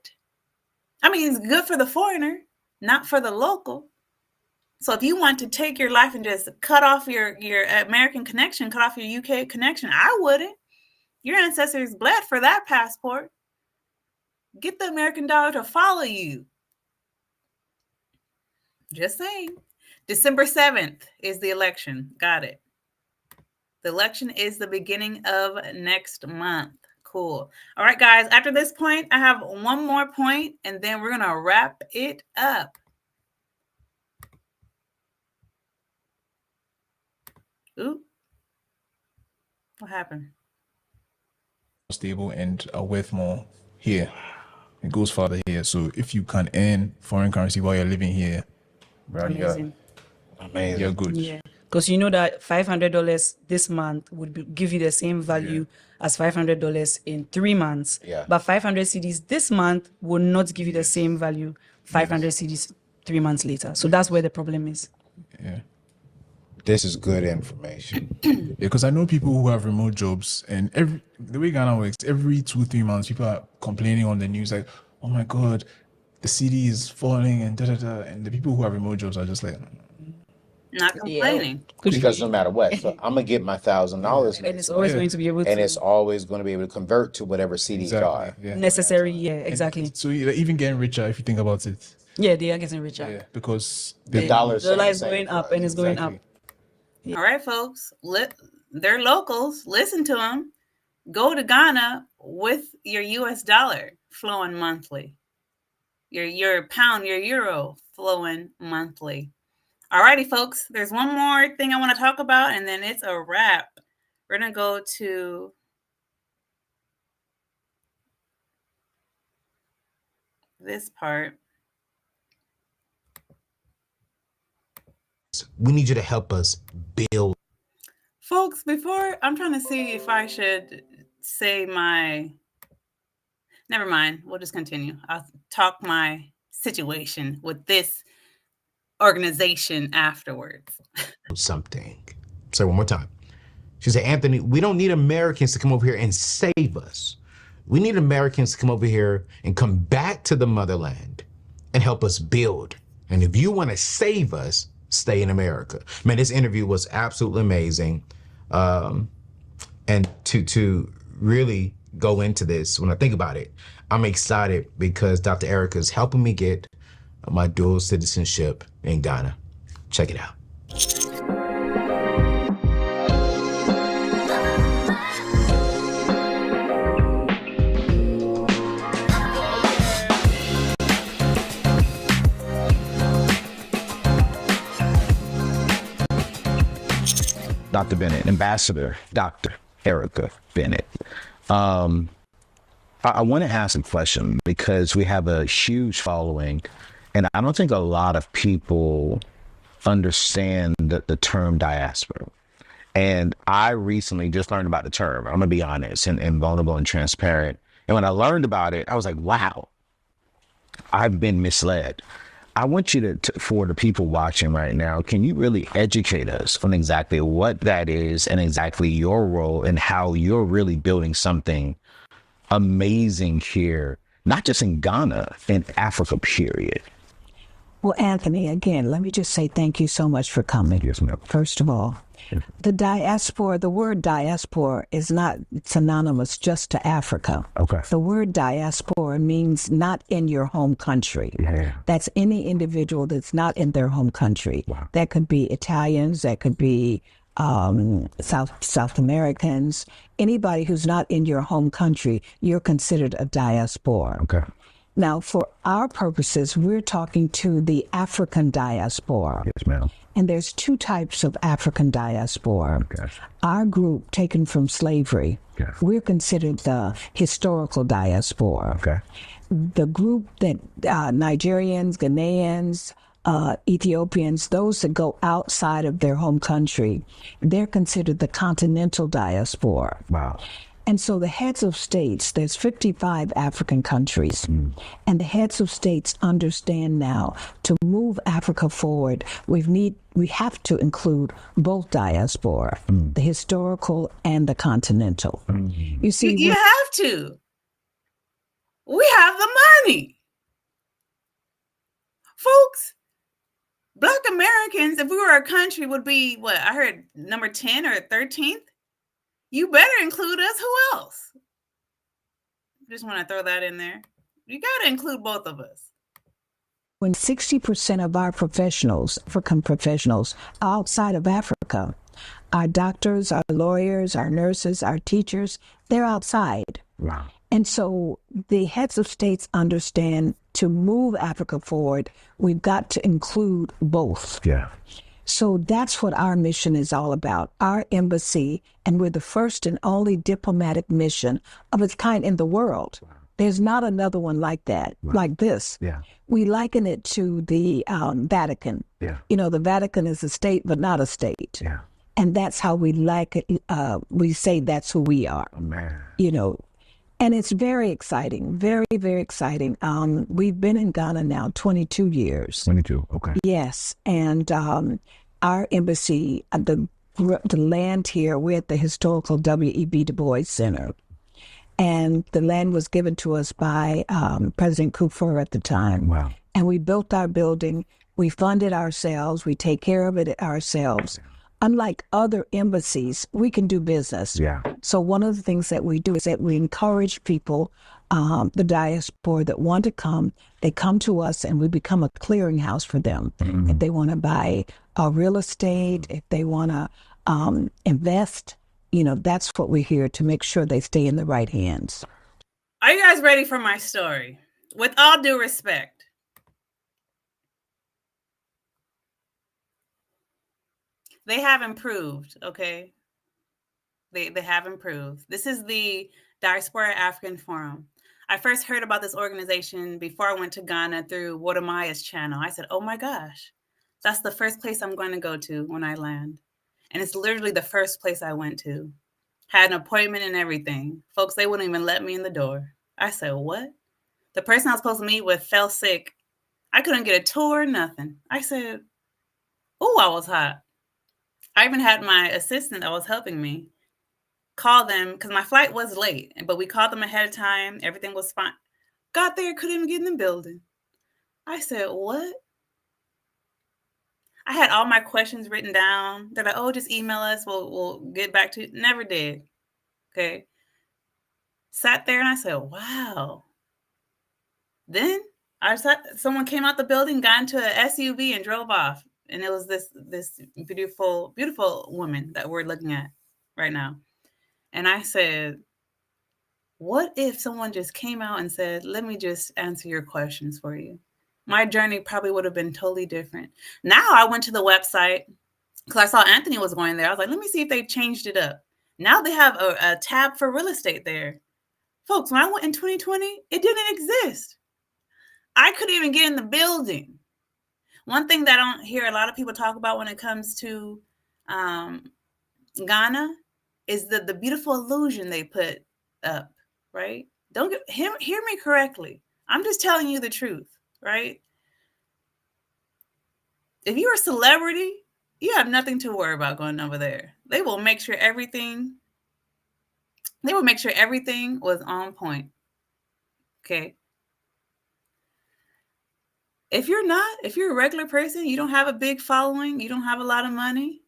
I mean, it's good for the foreigner, not for the local. So if you want to take your life and just cut off your American connection, cut off your UK connection, I wouldn't. Your ancestors bled for that passport. Get the American dollar to follow you. Just saying. December 7th is the election. Got it. The election is the beginning of next month. Cool. All right, guys. After this point, I have one more point, and then we're going to wrap it up. Ooh. What happened? Stable and are worth more here. It goes farther here. So if you can earn foreign currency while you're living here, bro, Amazing. You're good. Yeah. Because you know that $500 this month would give you the same value as $500 in 3 months. Yeah. But 500 CDs this month will not give you the same value 500 CDs 3 months later. So that's where the problem is. Yeah. This is good information. Because I know people who have remote jobs, and the way Ghana works, every 2-3 months, people are complaining on the news like, "Oh my God, the CD is falling," and da da da. And the people who have remote jobs are just like, not complaining. Because no matter what, so I'm gonna get my $1,000, And it's always going to be able to. and it's always going to be able to convert to whatever CDs are. exactly. Yeah. necessary. Yeah, exactly. So you're even getting richer if you think about it. Yeah, they are getting richer. Yeah, because The dollar The dollar is going up and it's going up. Exactly. All right, folks. They're locals. Listen to them. Go to Ghana with your US dollar flowing monthly. Your pound, your euro flowing monthly. All righty, folks. There's one more thing I want to talk about, and then it's a wrap. We're going to go to this part. We need you to help us build. Folks, before I'm trying to see if I should say never mind. We'll just continue. I'll talk my situation with this organization afterwards. Something. Say one more time. She said, "Anthony, we don't need Americans to come over here and save us. We need Americans to come over here and come back to the motherland and help us build. And if you want to save us, stay in America." Man, this interview was absolutely amazing. And to really go into this, when I think about it, I'm excited because Dr. Erica is helping me get my dual citizenship in Ghana. Check it out. Dr. Bennett, Ambassador Dr. Erica Bennett. I want to ask a question because we have a huge following, and I don't think a lot of people understand the term diaspora. And I recently just learned about the term. I'm going to be honest and vulnerable and transparent. And when I learned about it, I was like, wow, I've been misled. I want you to, for the people watching right now, can you really educate us on exactly what that is and exactly your role and how you're really building something amazing here, not just in Ghana, in Africa, period? Well, Anthony, again, let me just say thank you so much for coming. Yes, ma'am. First of all, the diaspora, the word diaspora is not synonymous just to Africa. Okay. The word diaspora means not in your home country. Yeah. That's any individual that's not in their home country. Wow. That could be Italians, that could be South Americans, anybody who's not in your home country, you're considered a diaspora. Okay. Now, for our purposes, we're talking to the African diaspora. Yes, ma'am. And there's two types of African diaspora. Okay. Our group, taken from slavery, Okay. we're considered the historical diaspora. Okay. The group that Nigerians, Ghanaians, Ethiopians, those that go outside of their home country, they're considered the continental diaspora. Wow. And so the heads of states, there's 55 African countries, and the heads of states understand now to move Africa forward, we have to include both diaspora, the historical and the continental. You see, you have to. We have the money. Folks, Black Americans, if we were a country, would be, what, I heard number 10 or 13th? You better include us. Who else? Just want to throw that in there. You got to include both of us. When 60% of our professionals, African professionals, are outside of Africa, our doctors, our lawyers, our nurses, our teachers, they're outside. Wow. And so the heads of states understand to move Africa forward, we've got to include both. Yeah. So that's what our mission is all about. Our embassy, and we're the first and only diplomatic mission of its kind in the world. Wow. There's not another one like that, like this. Yeah. We liken it to the Vatican. Yeah. You know, the Vatican is a state, but not a state. Yeah. And that's how we like it. We say that's who we are. Oh, man. You know, and it's very exciting, very, very exciting. We've been in Ghana now 22 years. 22, okay. Yes, and our embassy, the land here, we're at the historical W.E.B. Du Bois Center. And the land was given to us by President Kufuor at the time. Wow. And we built our building. We fund it ourselves. We take care of it ourselves. Unlike other embassies, we can do business. Yeah. So one of the things that we do is that we encourage people, the diaspora that want to come, they come to us and we become a clearinghouse for them. Mm-hmm. If they want to buy real estate, if they want to invest, you know, that's what we're here to make sure they stay in the right hands. Are you guys ready for my story? With all due respect. They have improved, okay? They have improved. This is the Diaspora African Forum. I first heard about this organization before I went to Ghana through Wodamaya's channel. I said, oh my gosh, that's the first place I'm going to go to when I land. And it's literally the first place I went to. Had an appointment and everything. Folks, they wouldn't even let me in the door. I said, what? The person I was supposed to meet with fell sick. I couldn't get a tour, nothing. I said, oh, I was hot. I even had my assistant that was helping me call them because my flight was late, but we called them ahead of time. Everything was fine. Got there, couldn't even get in the building. I said, what? I had all my questions written down. They're like, oh, just email us. We'll get back to you. Never did. Okay. Sat there and I said, wow. Then someone came out the building, got into an SUV and drove off. And it was this beautiful, beautiful woman that we're looking at right now. And I said, what if someone just came out and said, let me just answer your questions for you? My journey probably would have been totally different. Now I went to the website because I saw Anthony was going there. I was like, let me see if they changed it up. Now they have a tab for real estate there. Folks, when I went in 2020, it didn't exist. I couldn't even get in the building. One thing that I don't hear a lot of people talk about when it comes to Ghana is the beautiful illusion they put up, right? Hear me correctly. I'm just telling you the truth, right? If you're a celebrity, you have nothing to worry about going over there. They will make sure everything was on point. Okay. If you're a regular person, you don't have a big following, you don't have a lot of money,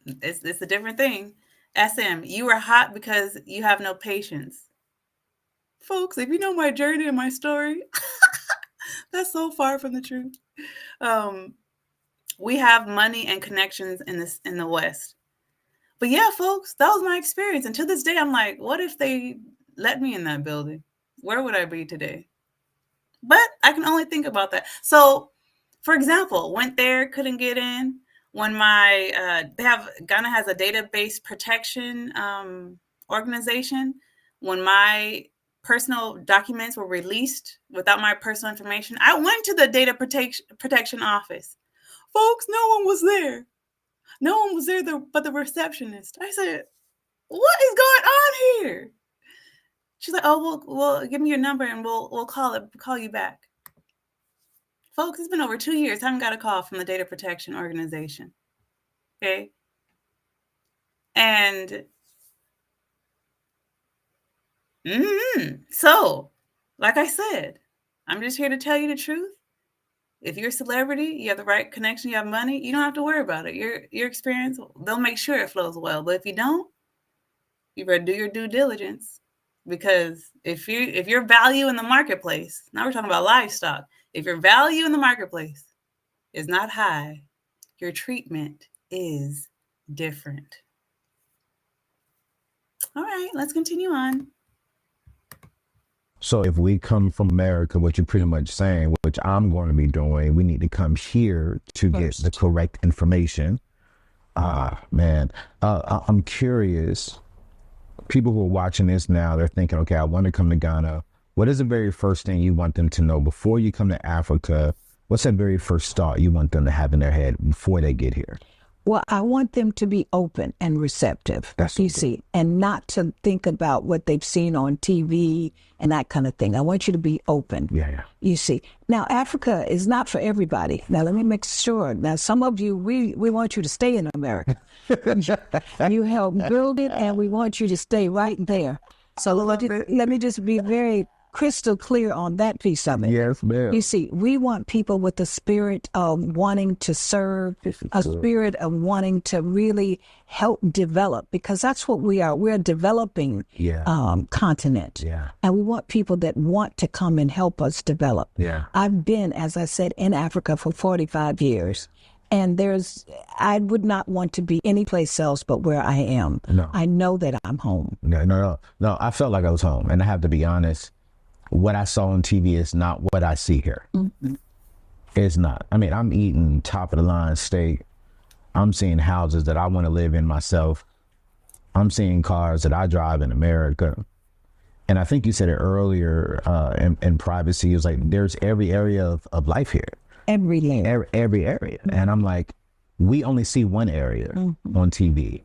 it's a different thing. SM, you are hot because you have no patience. Folks, if you know my journey and my story, that's so far from the truth. We have money and connections in the West. But yeah, folks, that was my experience. And to this day, I'm like, what if they let me in that building? Where would I be today? But I can only think about that. So, for example, went there, couldn't get in. When Ghana has a database protection organization. When my personal documents were released without my personal information. I went to the data protection office. Folks, no one was there. No one was there but the receptionist. I said, what is going on here? She's like, oh, we'll give me your number and we'll call you back. Folks, it's been over 2 years. I haven't got a call from the data protection organization. Okay. And so, like I said, I'm just here to tell you the truth. If you're a celebrity, you have the right connection, you have money, you don't have to worry about it. Your experience, they'll make sure it flows well. But if you don't, you better do your due diligence. Because if your value in the marketplace, now we're talking about livestock, if your value in the marketplace is not high, your treatment is different. All right, let's continue on. So if we come from America, what you're pretty much saying, which I'm going to be doing, we need to come here to get the correct information. Man, I'm curious. People who are watching this now, they're thinking, okay, I want to come to Ghana. What is the very first thing you want them to know before you come to Africa? What's that very first thought you want them to have in their head before they get here? Well, I want them to be open and receptive, see, and not to think about what they've seen on TV and that kind of thing. I want you to be open. Yeah. You see. Now, Africa is not for everybody. Now, let me make sure. Now, some of you, we want you to stay in America. You help build it, and we want you to stay right there. So let me just be very crystal clear on that piece of it. Yes, ma'am. You see, we want people with the spirit of wanting to serve, a spirit of wanting to really help develop, because that's what we are. We're a developing continent. Yeah. And we want people that want to come and help us develop. Yeah. I've been, as I said, in Africa for 45 years. And I would not want to be any place else but where I am. No. I know that I'm home. No. I felt like I was home. And I have to be honest, what I saw on TV is not what I see here. Mm-hmm. It's not. I mean, I'm eating top of the line steak. I'm seeing houses that I want to live in myself. I'm seeing cars that I drive in America. And I think you said it earlier in privacy. It was like, there's every area of life here. Every area. Every area. Mm-hmm. And I'm like, we only see one area on TV.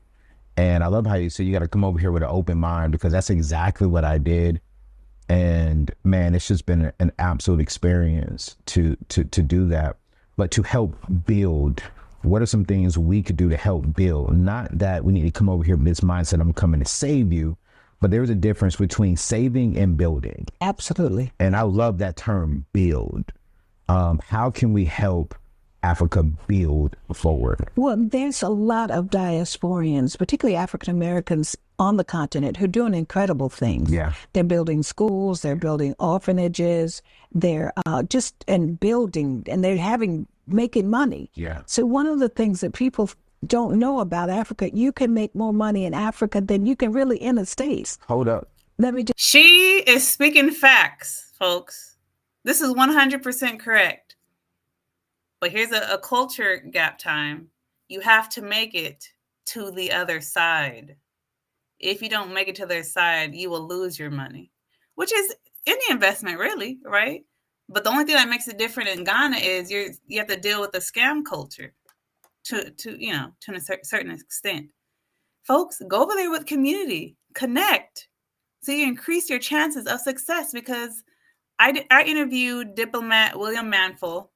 And I love how you say you got to come over here with an open mind, because that's exactly what I did. And man, it's just been an absolute experience to do that. But to help build, what are some things we could do to help build? Not that we need to come over here with this mindset, I'm coming to save you, but there's a difference between saving and building. Absolutely. And I love that term, build. How can we help Africa build forward? Well, there's a lot of diasporians, particularly African Americans on the continent, who are doing incredible things. Yeah. They're building schools, they're building orphanages, they're building, and they're making money. Yeah. So one of the things that people don't know about Africa, you can make more money in Africa than you can really in the States. Hold up. She is speaking facts, folks. This is 100% correct. But here's a culture gap time. You have to make it to the other side. If you don't make it to the other side, you will lose your money, which is any investment, really, right? But the only thing that makes it different in Ghana is you have to deal with the scam culture to a certain extent. Folks, go over there with community, connect, so you increase your chances of success. Because I interviewed diplomat William Manful,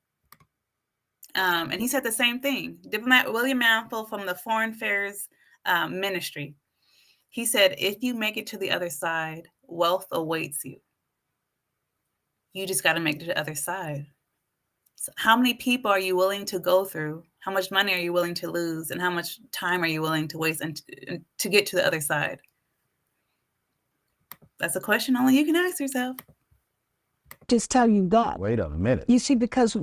and he said the same thing. Diplomat William Manful from the Foreign Affairs Ministry. He said, if you make it to the other side, wealth awaits you. You just got to make it to the other side. So how many people are you willing to go through? How much money are you willing to lose? And how much time are you willing to waste to get to the other side? That's a question only you can ask yourself. Just tell you that. Wait a minute. You see, because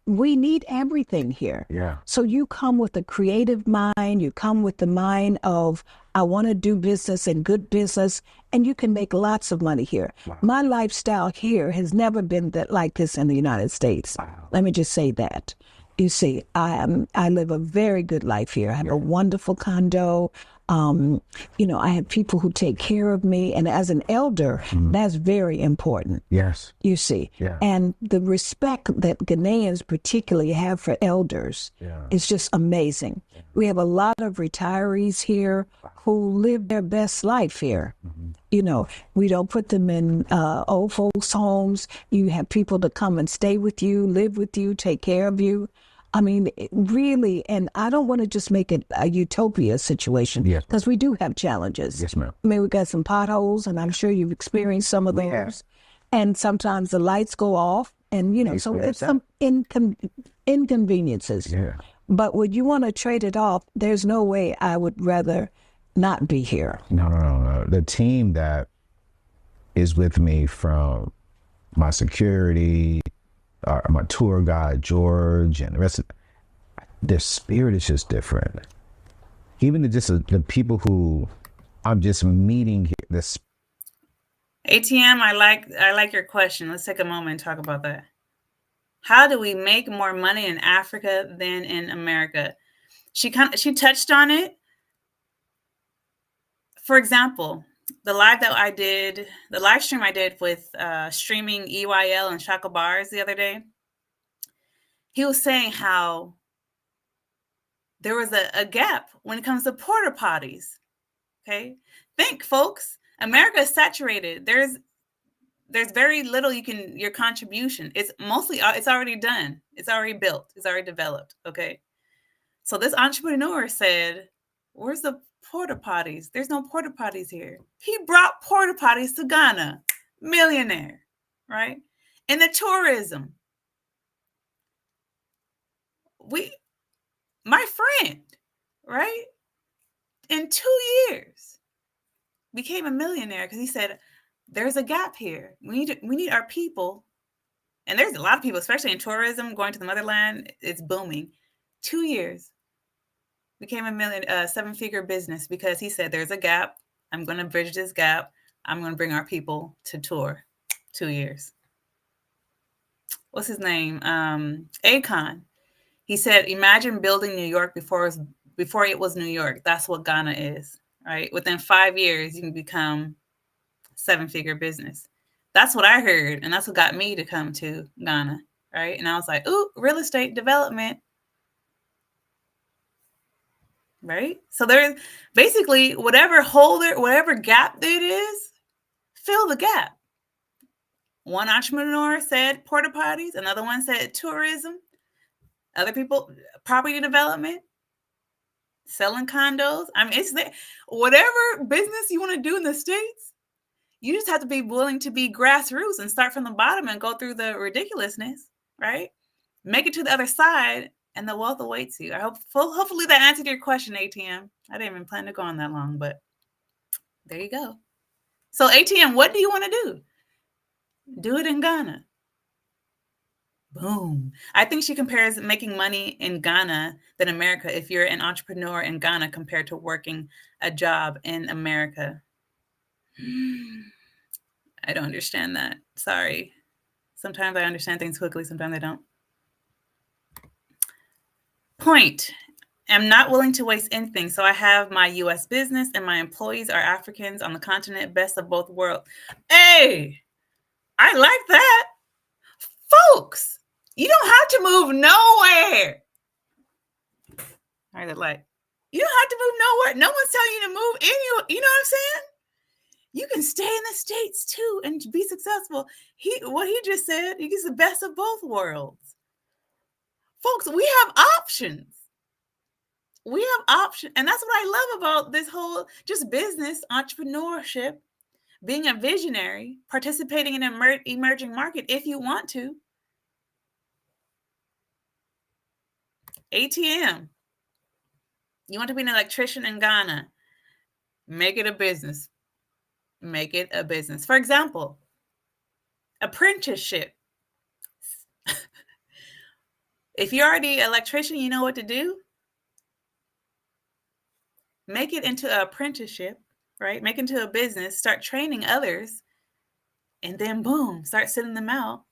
we need everything here. Yeah. So you come with a creative mind, you come with the mind of, I want to do business and good business, and you can make lots of money here. Wow. My lifestyle here has never been like this in the United States. Wow. Let me just say that. You see, I live a very good life here. I have a wonderful condo. I have people who take care of me, and as an elder, that's very important. Yes. You see, and the respect that Ghanaians particularly have for elders is just amazing. We have a lot of retirees here who live their best life here. We don't put them in old folks' homes. You have people to come and stay with you, live with you, take care of you. I mean, really, and I don't want to just make it a utopia situation, because we do have challenges. Yes, ma'am. I mean, we got some potholes, and I'm sure you've experienced some of those. And sometimes the lights go off, and so it's some inconveniences. Yeah. But when you want to trade it off, there's no way I would rather not be here. No. The team that is with me, from my security, my tour guide, George, and the rest of their spirit is just different. Even the people who I'm just meeting here, this ATM, I like your question. Let's take a moment and talk about that. How do we make more money in Africa than in America? She touched on it. For example, the live stream I did with streaming EYL and Shaka Bars the other day, he was saying how there was a gap when it comes to porta potties. Okay, think, folks, America is saturated. There's very little your contribution. It's already done. It's already built. It's already developed. Okay, so this entrepreneur said, "Where's the porta potties? There's no porta potties here." He brought porta potties to Ghana. Millionaire, right? And the tourism. My friend, right? In 2 years, became a millionaire because he said, "There's a gap here. We need our people." And there's a lot of people, especially in tourism, going to the Motherland. It's booming. 2 years. Became a seven-figure business because he said, "There's a gap. I'm going to bridge this gap. I'm going to bring our people to tour." 2 years. What's his name? Akon. He said, "Imagine building New York before it was New York." That's what Ghana is, right? Within 5 years, you can become seven-figure business. That's what I heard, and that's what got me to come to Ghana, right? And I was like, "Ooh, real estate development." Right? So there's basically whatever gap it is, fill the gap. One entrepreneur said porta potties, another one said tourism, other people, property development, selling condos. I mean, it's there. Whatever business you want to do in the States, you just have to be willing to be grassroots and start from the bottom and go through the ridiculousness, right? Make it to the other side, and the wealth awaits you. Hopefully that answered your question, ATM. I didn't even plan to go on that long, but there you go. So ATM, what do you want to do? Do it in Ghana. Boom. I think she compares making money in Ghana than America if you're an entrepreneur in Ghana compared to working a job in America. I don't understand that. Sorry. Sometimes I understand things quickly, sometimes I don't. Point. I'm not willing to waste anything, so I have my U.S. business and my employees are Africans on the continent, best of both worlds. Hey, I like that. Folks, you don't have to move nowhere. All right, like, you don't have to move nowhere. No one's telling you to move in. You know what I'm saying? You can stay in the States too and be successful. What he just said, he's the best of both worlds. Folks, we have options. We have options. And that's what I love about this whole just business entrepreneurship, being a visionary, participating in an emerging market if you want to. ATM. You want to be an electrician in Ghana? Make it a business. Make it a business. For example, apprenticeship. If you're already an electrician, you know what to do. Make it into an apprenticeship, right? Make it into a business. Start training others. And then boom, start sending them out.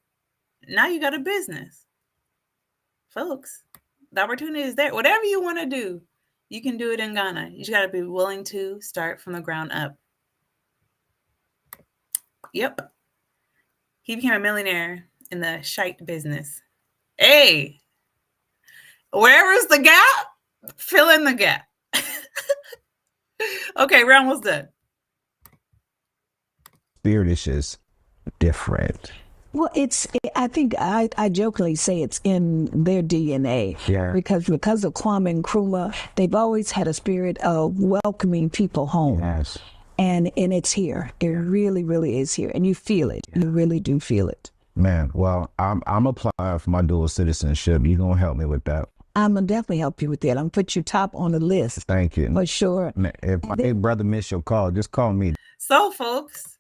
Now you got a business. Folks, the opportunity is there. Whatever you want to do, You can do it in Ghana. You just got to be willing to start from the ground up. Yep. He became a millionaire in the shite business. Hey, wherever's the gap, fill in the gap. Okay, we're almost done. Spirit is just different. Well, I think I jokingly say it's in their DNA. Yeah. Because of Kwame Nkrumah, they've always had a spirit of welcoming people home. Yes. And it's here. It really, really is here. And you feel it. You really do feel it. Man, well, I'm applying for my dual citizenship. You gonna help me with that? I'm gonna definitely help you with that. I'm gonna put you top on the list. Thank you. For sure. If my big brother missed your call, just call me. So, folks,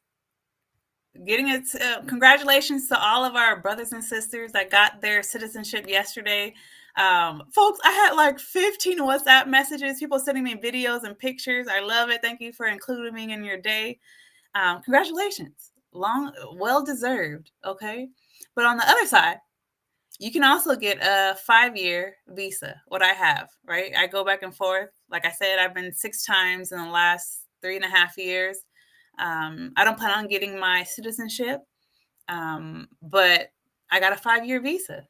getting it. Congratulations to all of our brothers and sisters that got their citizenship yesterday. Folks, I had like 15 WhatsApp messages, people sending me videos and pictures. I love it. Thank you for including me in your day. Congratulations. Well deserved. Okay. But on the other side, you can also get a 5-year visa. What I have, right? I go back and forth. Like I said, I've been 6 times in the last 3.5 years. I don't plan on getting my citizenship, but I got a 5-year visa.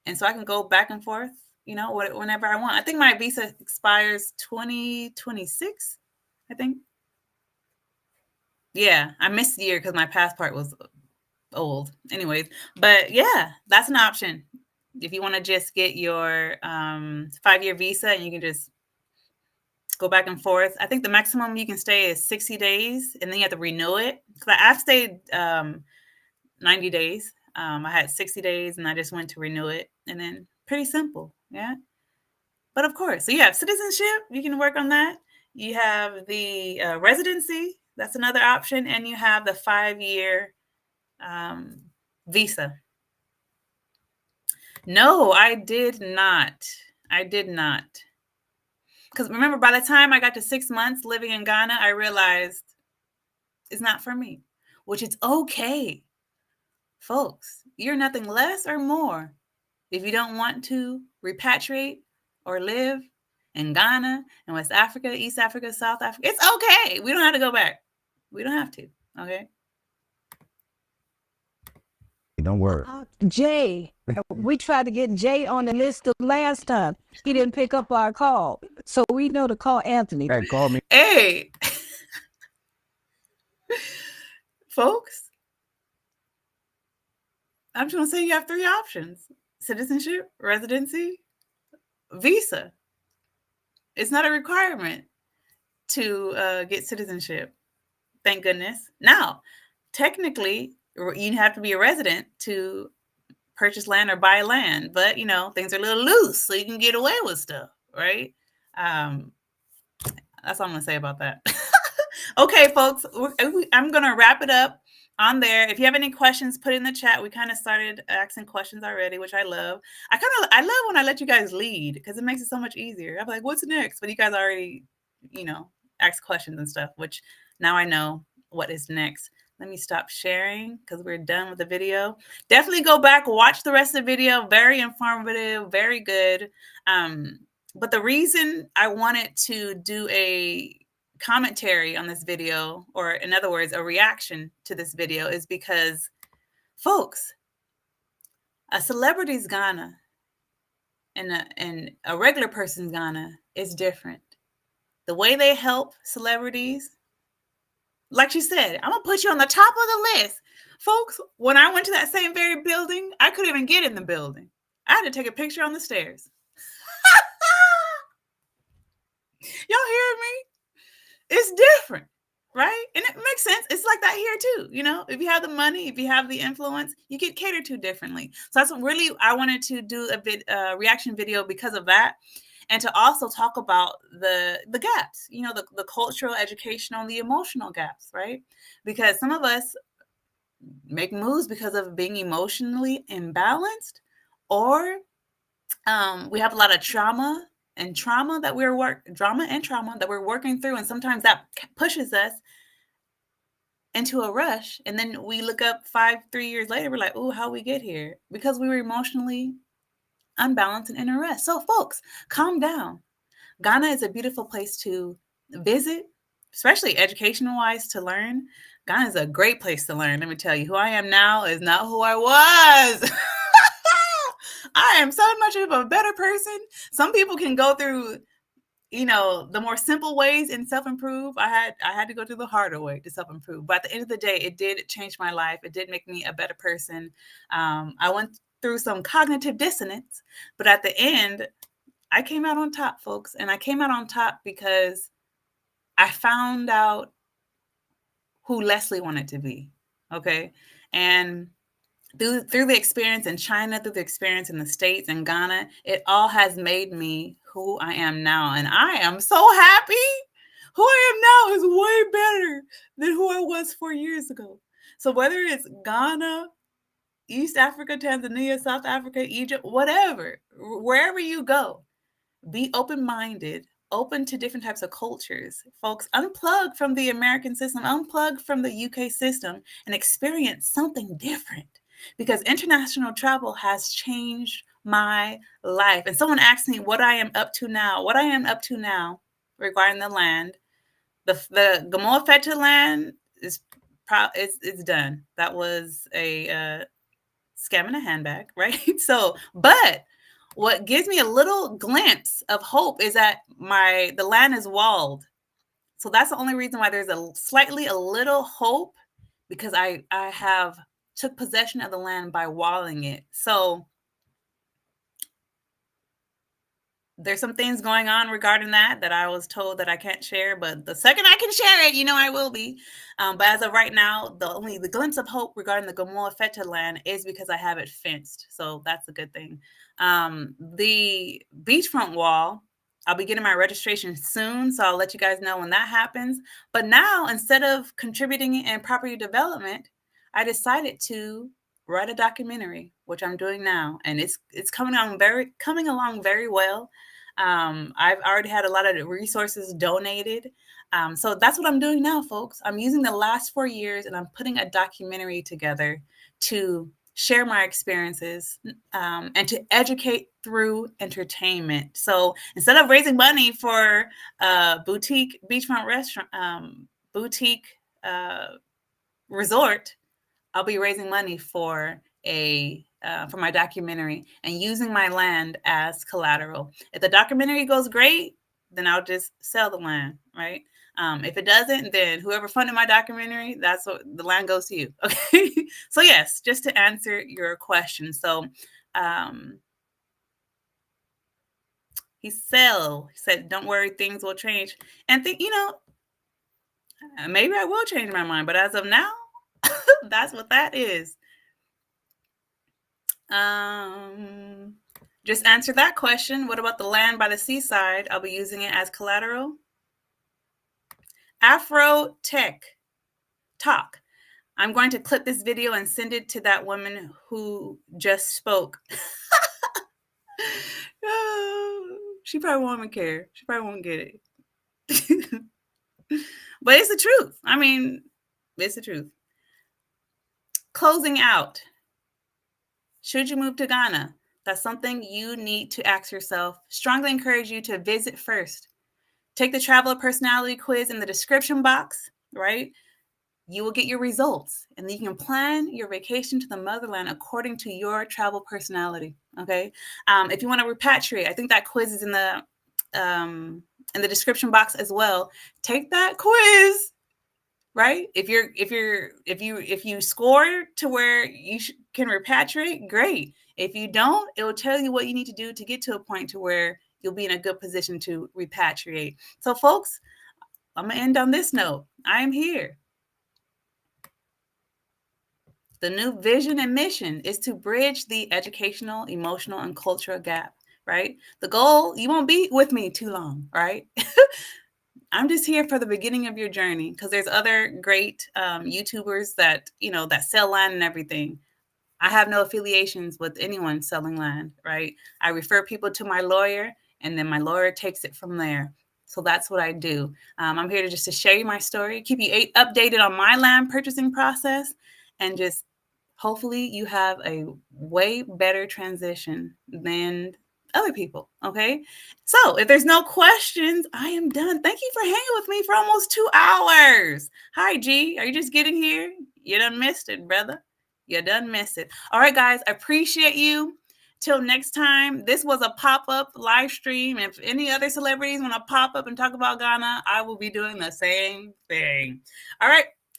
And so I can go back and forth, whenever I want. I think my visa expires 2026, I think. Yeah, I missed the year because my passport was old. Anyways, but yeah, that's an option. If you want to just get your 5-year visa and you can just go back and forth. I think the maximum you can stay is 60 days and then you have to renew it. Because I've stayed 90 days. I had 60 days and I just went to renew it. And then pretty simple. Yeah. But of course, so you have citizenship. You can work on that. You have the residency. That's another option. And you have the 5-year visa. No, I did not. Because remember, by the time I got to 6 months living in Ghana, I realized it's not for me, which is okay. Folks, you're nothing less or more if you don't want to repatriate or live in Ghana, in West Africa, East Africa, South Africa. It's okay. We don't have to go back. We don't have to. Okay. Don't worry. Jay, we tried to get Jay on the list the last time. He didn't pick up our call. So we know to call Anthony. Hey, call me. Hey. Folks, I'm just going to say you have 3 options. Citizenship, residency, visa. It's not a requirement to get citizenship. Thank goodness. Now, technically, you have to be a resident to purchase land or buy land, but things are a little loose, so you can get away with stuff, right? That's all I'm gonna say about that. Okay, folks, I'm gonna wrap it up on there. If you have any questions, put it in the chat. We kind of started asking questions already, which I love. I love when I let you guys lead because it makes it so much easier. I'm like, what's next? But you guys already, ask questions and stuff, which now I know what is next. Let me stop sharing because we're done with the video. Definitely go back, watch the rest of the video. Very informative, very good. But the reason I wanted to do a commentary on this video, or in other words, a reaction to this video, is because, folks, a celebrity's Ghana and a regular person's Ghana is different. The way they help celebrities, like she said, I'm going to put you on the top of the list. Folks, when I went to that same very building, I couldn't even get in the building. I had to take a picture on the stairs. Y'all hear me? It's different, right? And it makes sense. It's like that here too. If you have the money, if you have the influence, you get catered to differently. So that's what really I wanted to do a reaction video because of that. And to also talk about the gaps, the cultural, educational, and the emotional gaps, right? Because some of us make moves because of being emotionally imbalanced, or we have a lot of trauma that we're working through, and sometimes that pushes us into a rush, and then we look up 3 years later, we're like, oh, how we get here? Because we were emotionally unbalanced and in a rest. So folks, calm down. Ghana is a beautiful place to visit, especially educational-wise, to learn. Ghana is a great place to learn. Let me tell you, who I am now is not who I was. I am so much of a better person. Some people can go through, the more simple ways in self-improve. I had to go through the harder way to self-improve. But at the end of the day, it did change my life. It did make me a better person. I went through some cognitive dissonance, but at the end, I came out on top, folks. And I came out on top because I found out who Leslie wanted to be. Okay. And through the experience in China, through the experience in the States and Ghana, it all has made me who I am now. And I am so happy. Who I am now is way better than who I was 4 years ago. So whether it's Ghana, East Africa, Tanzania, South Africa, Egypt, whatever, wherever you go, be open-minded, open to different types of cultures. Folks, unplug from the American system, unplug from the UK system, and experience something different. Because international travel has changed my life. And someone asked me what I am up to now. What I am up to now regarding the land, the Gamoa Feta land is it's done. That was a scam in a handbag, right? So, but what gives me a little glimpse of hope is that the land is walled. So that's the only reason why there's a little hope, because I have took possession of the land by walling it. So there's some things going on regarding that I was told that I can't share, but the second I can share it, I will be. But as of right now, the glimpse of hope regarding the Gamoa Feta land is because I have it fenced. So that's a good thing. The beachfront wall, I'll be getting my registration soon, so I'll let you guys know when that happens. But now, instead of contributing in property development, I decided to write a documentary, which I'm doing now, and it's coming along very well. I've already had a lot of resources donated. So that's what I'm doing now, folks. I'm using the last 4 years and I'm putting a documentary together to share my experiences and to educate through entertainment. So instead of raising money for a boutique beachfront restaurant, boutique resort, I'll be raising money for my documentary and using my land as collateral. If the documentary goes great, then I'll just sell the land, right? If it doesn't, then whoever funded my documentary, that's what the land goes to you. Okay. So yes, just to answer your question. So he said, don't worry, things will change. And maybe I will change my mind, but as of now, that's what that is. Just answer that question. What about the land by the seaside? I'll be using it as collateral. Afro Tech Talk. I'm going to clip this video and send it to that woman who just spoke. She probably won't even care. She probably won't get it. But it's the truth. I mean, it's the truth. Closing out. Should you move to Ghana? That's something you need to ask yourself. Strongly encourage you to visit first. Take the traveler personality quiz in the description box, right? You will get your results, and then you can plan your vacation to the motherland according to your travel personality, okay? If you want to repatriate, I think that quiz is in the description box as well. Take that quiz, right? If you score to where you can repatriate, great. If you don't, it will tell you what you need to do to get to a point to where you'll be in a good position to repatriate. So folks, I'm gonna end on this note. I am here. The new vision and mission is to bridge the educational, emotional, and cultural gap, right? The goal, you won't be with me too long, right? I'm just here for the beginning of your journey, because there's other great YouTubers that sell land and everything. I have no affiliations with anyone selling land, right? I refer people to my lawyer, and then my lawyer takes it from there. So that's what I do. I'm here to share you my story, keep you updated on my land purchasing process, and just hopefully you have a way better transition than other people. Okay. So if there's no questions, I am done. Thank you for hanging with me for almost 2 hours. Hi, G. Are you just getting here? You done missed it, brother. You done missed it. All right, guys. I appreciate you. Till next time, this was a pop-up live stream. If any other celebrities want to pop up and talk about Ghana, I will be doing the same thing. All right.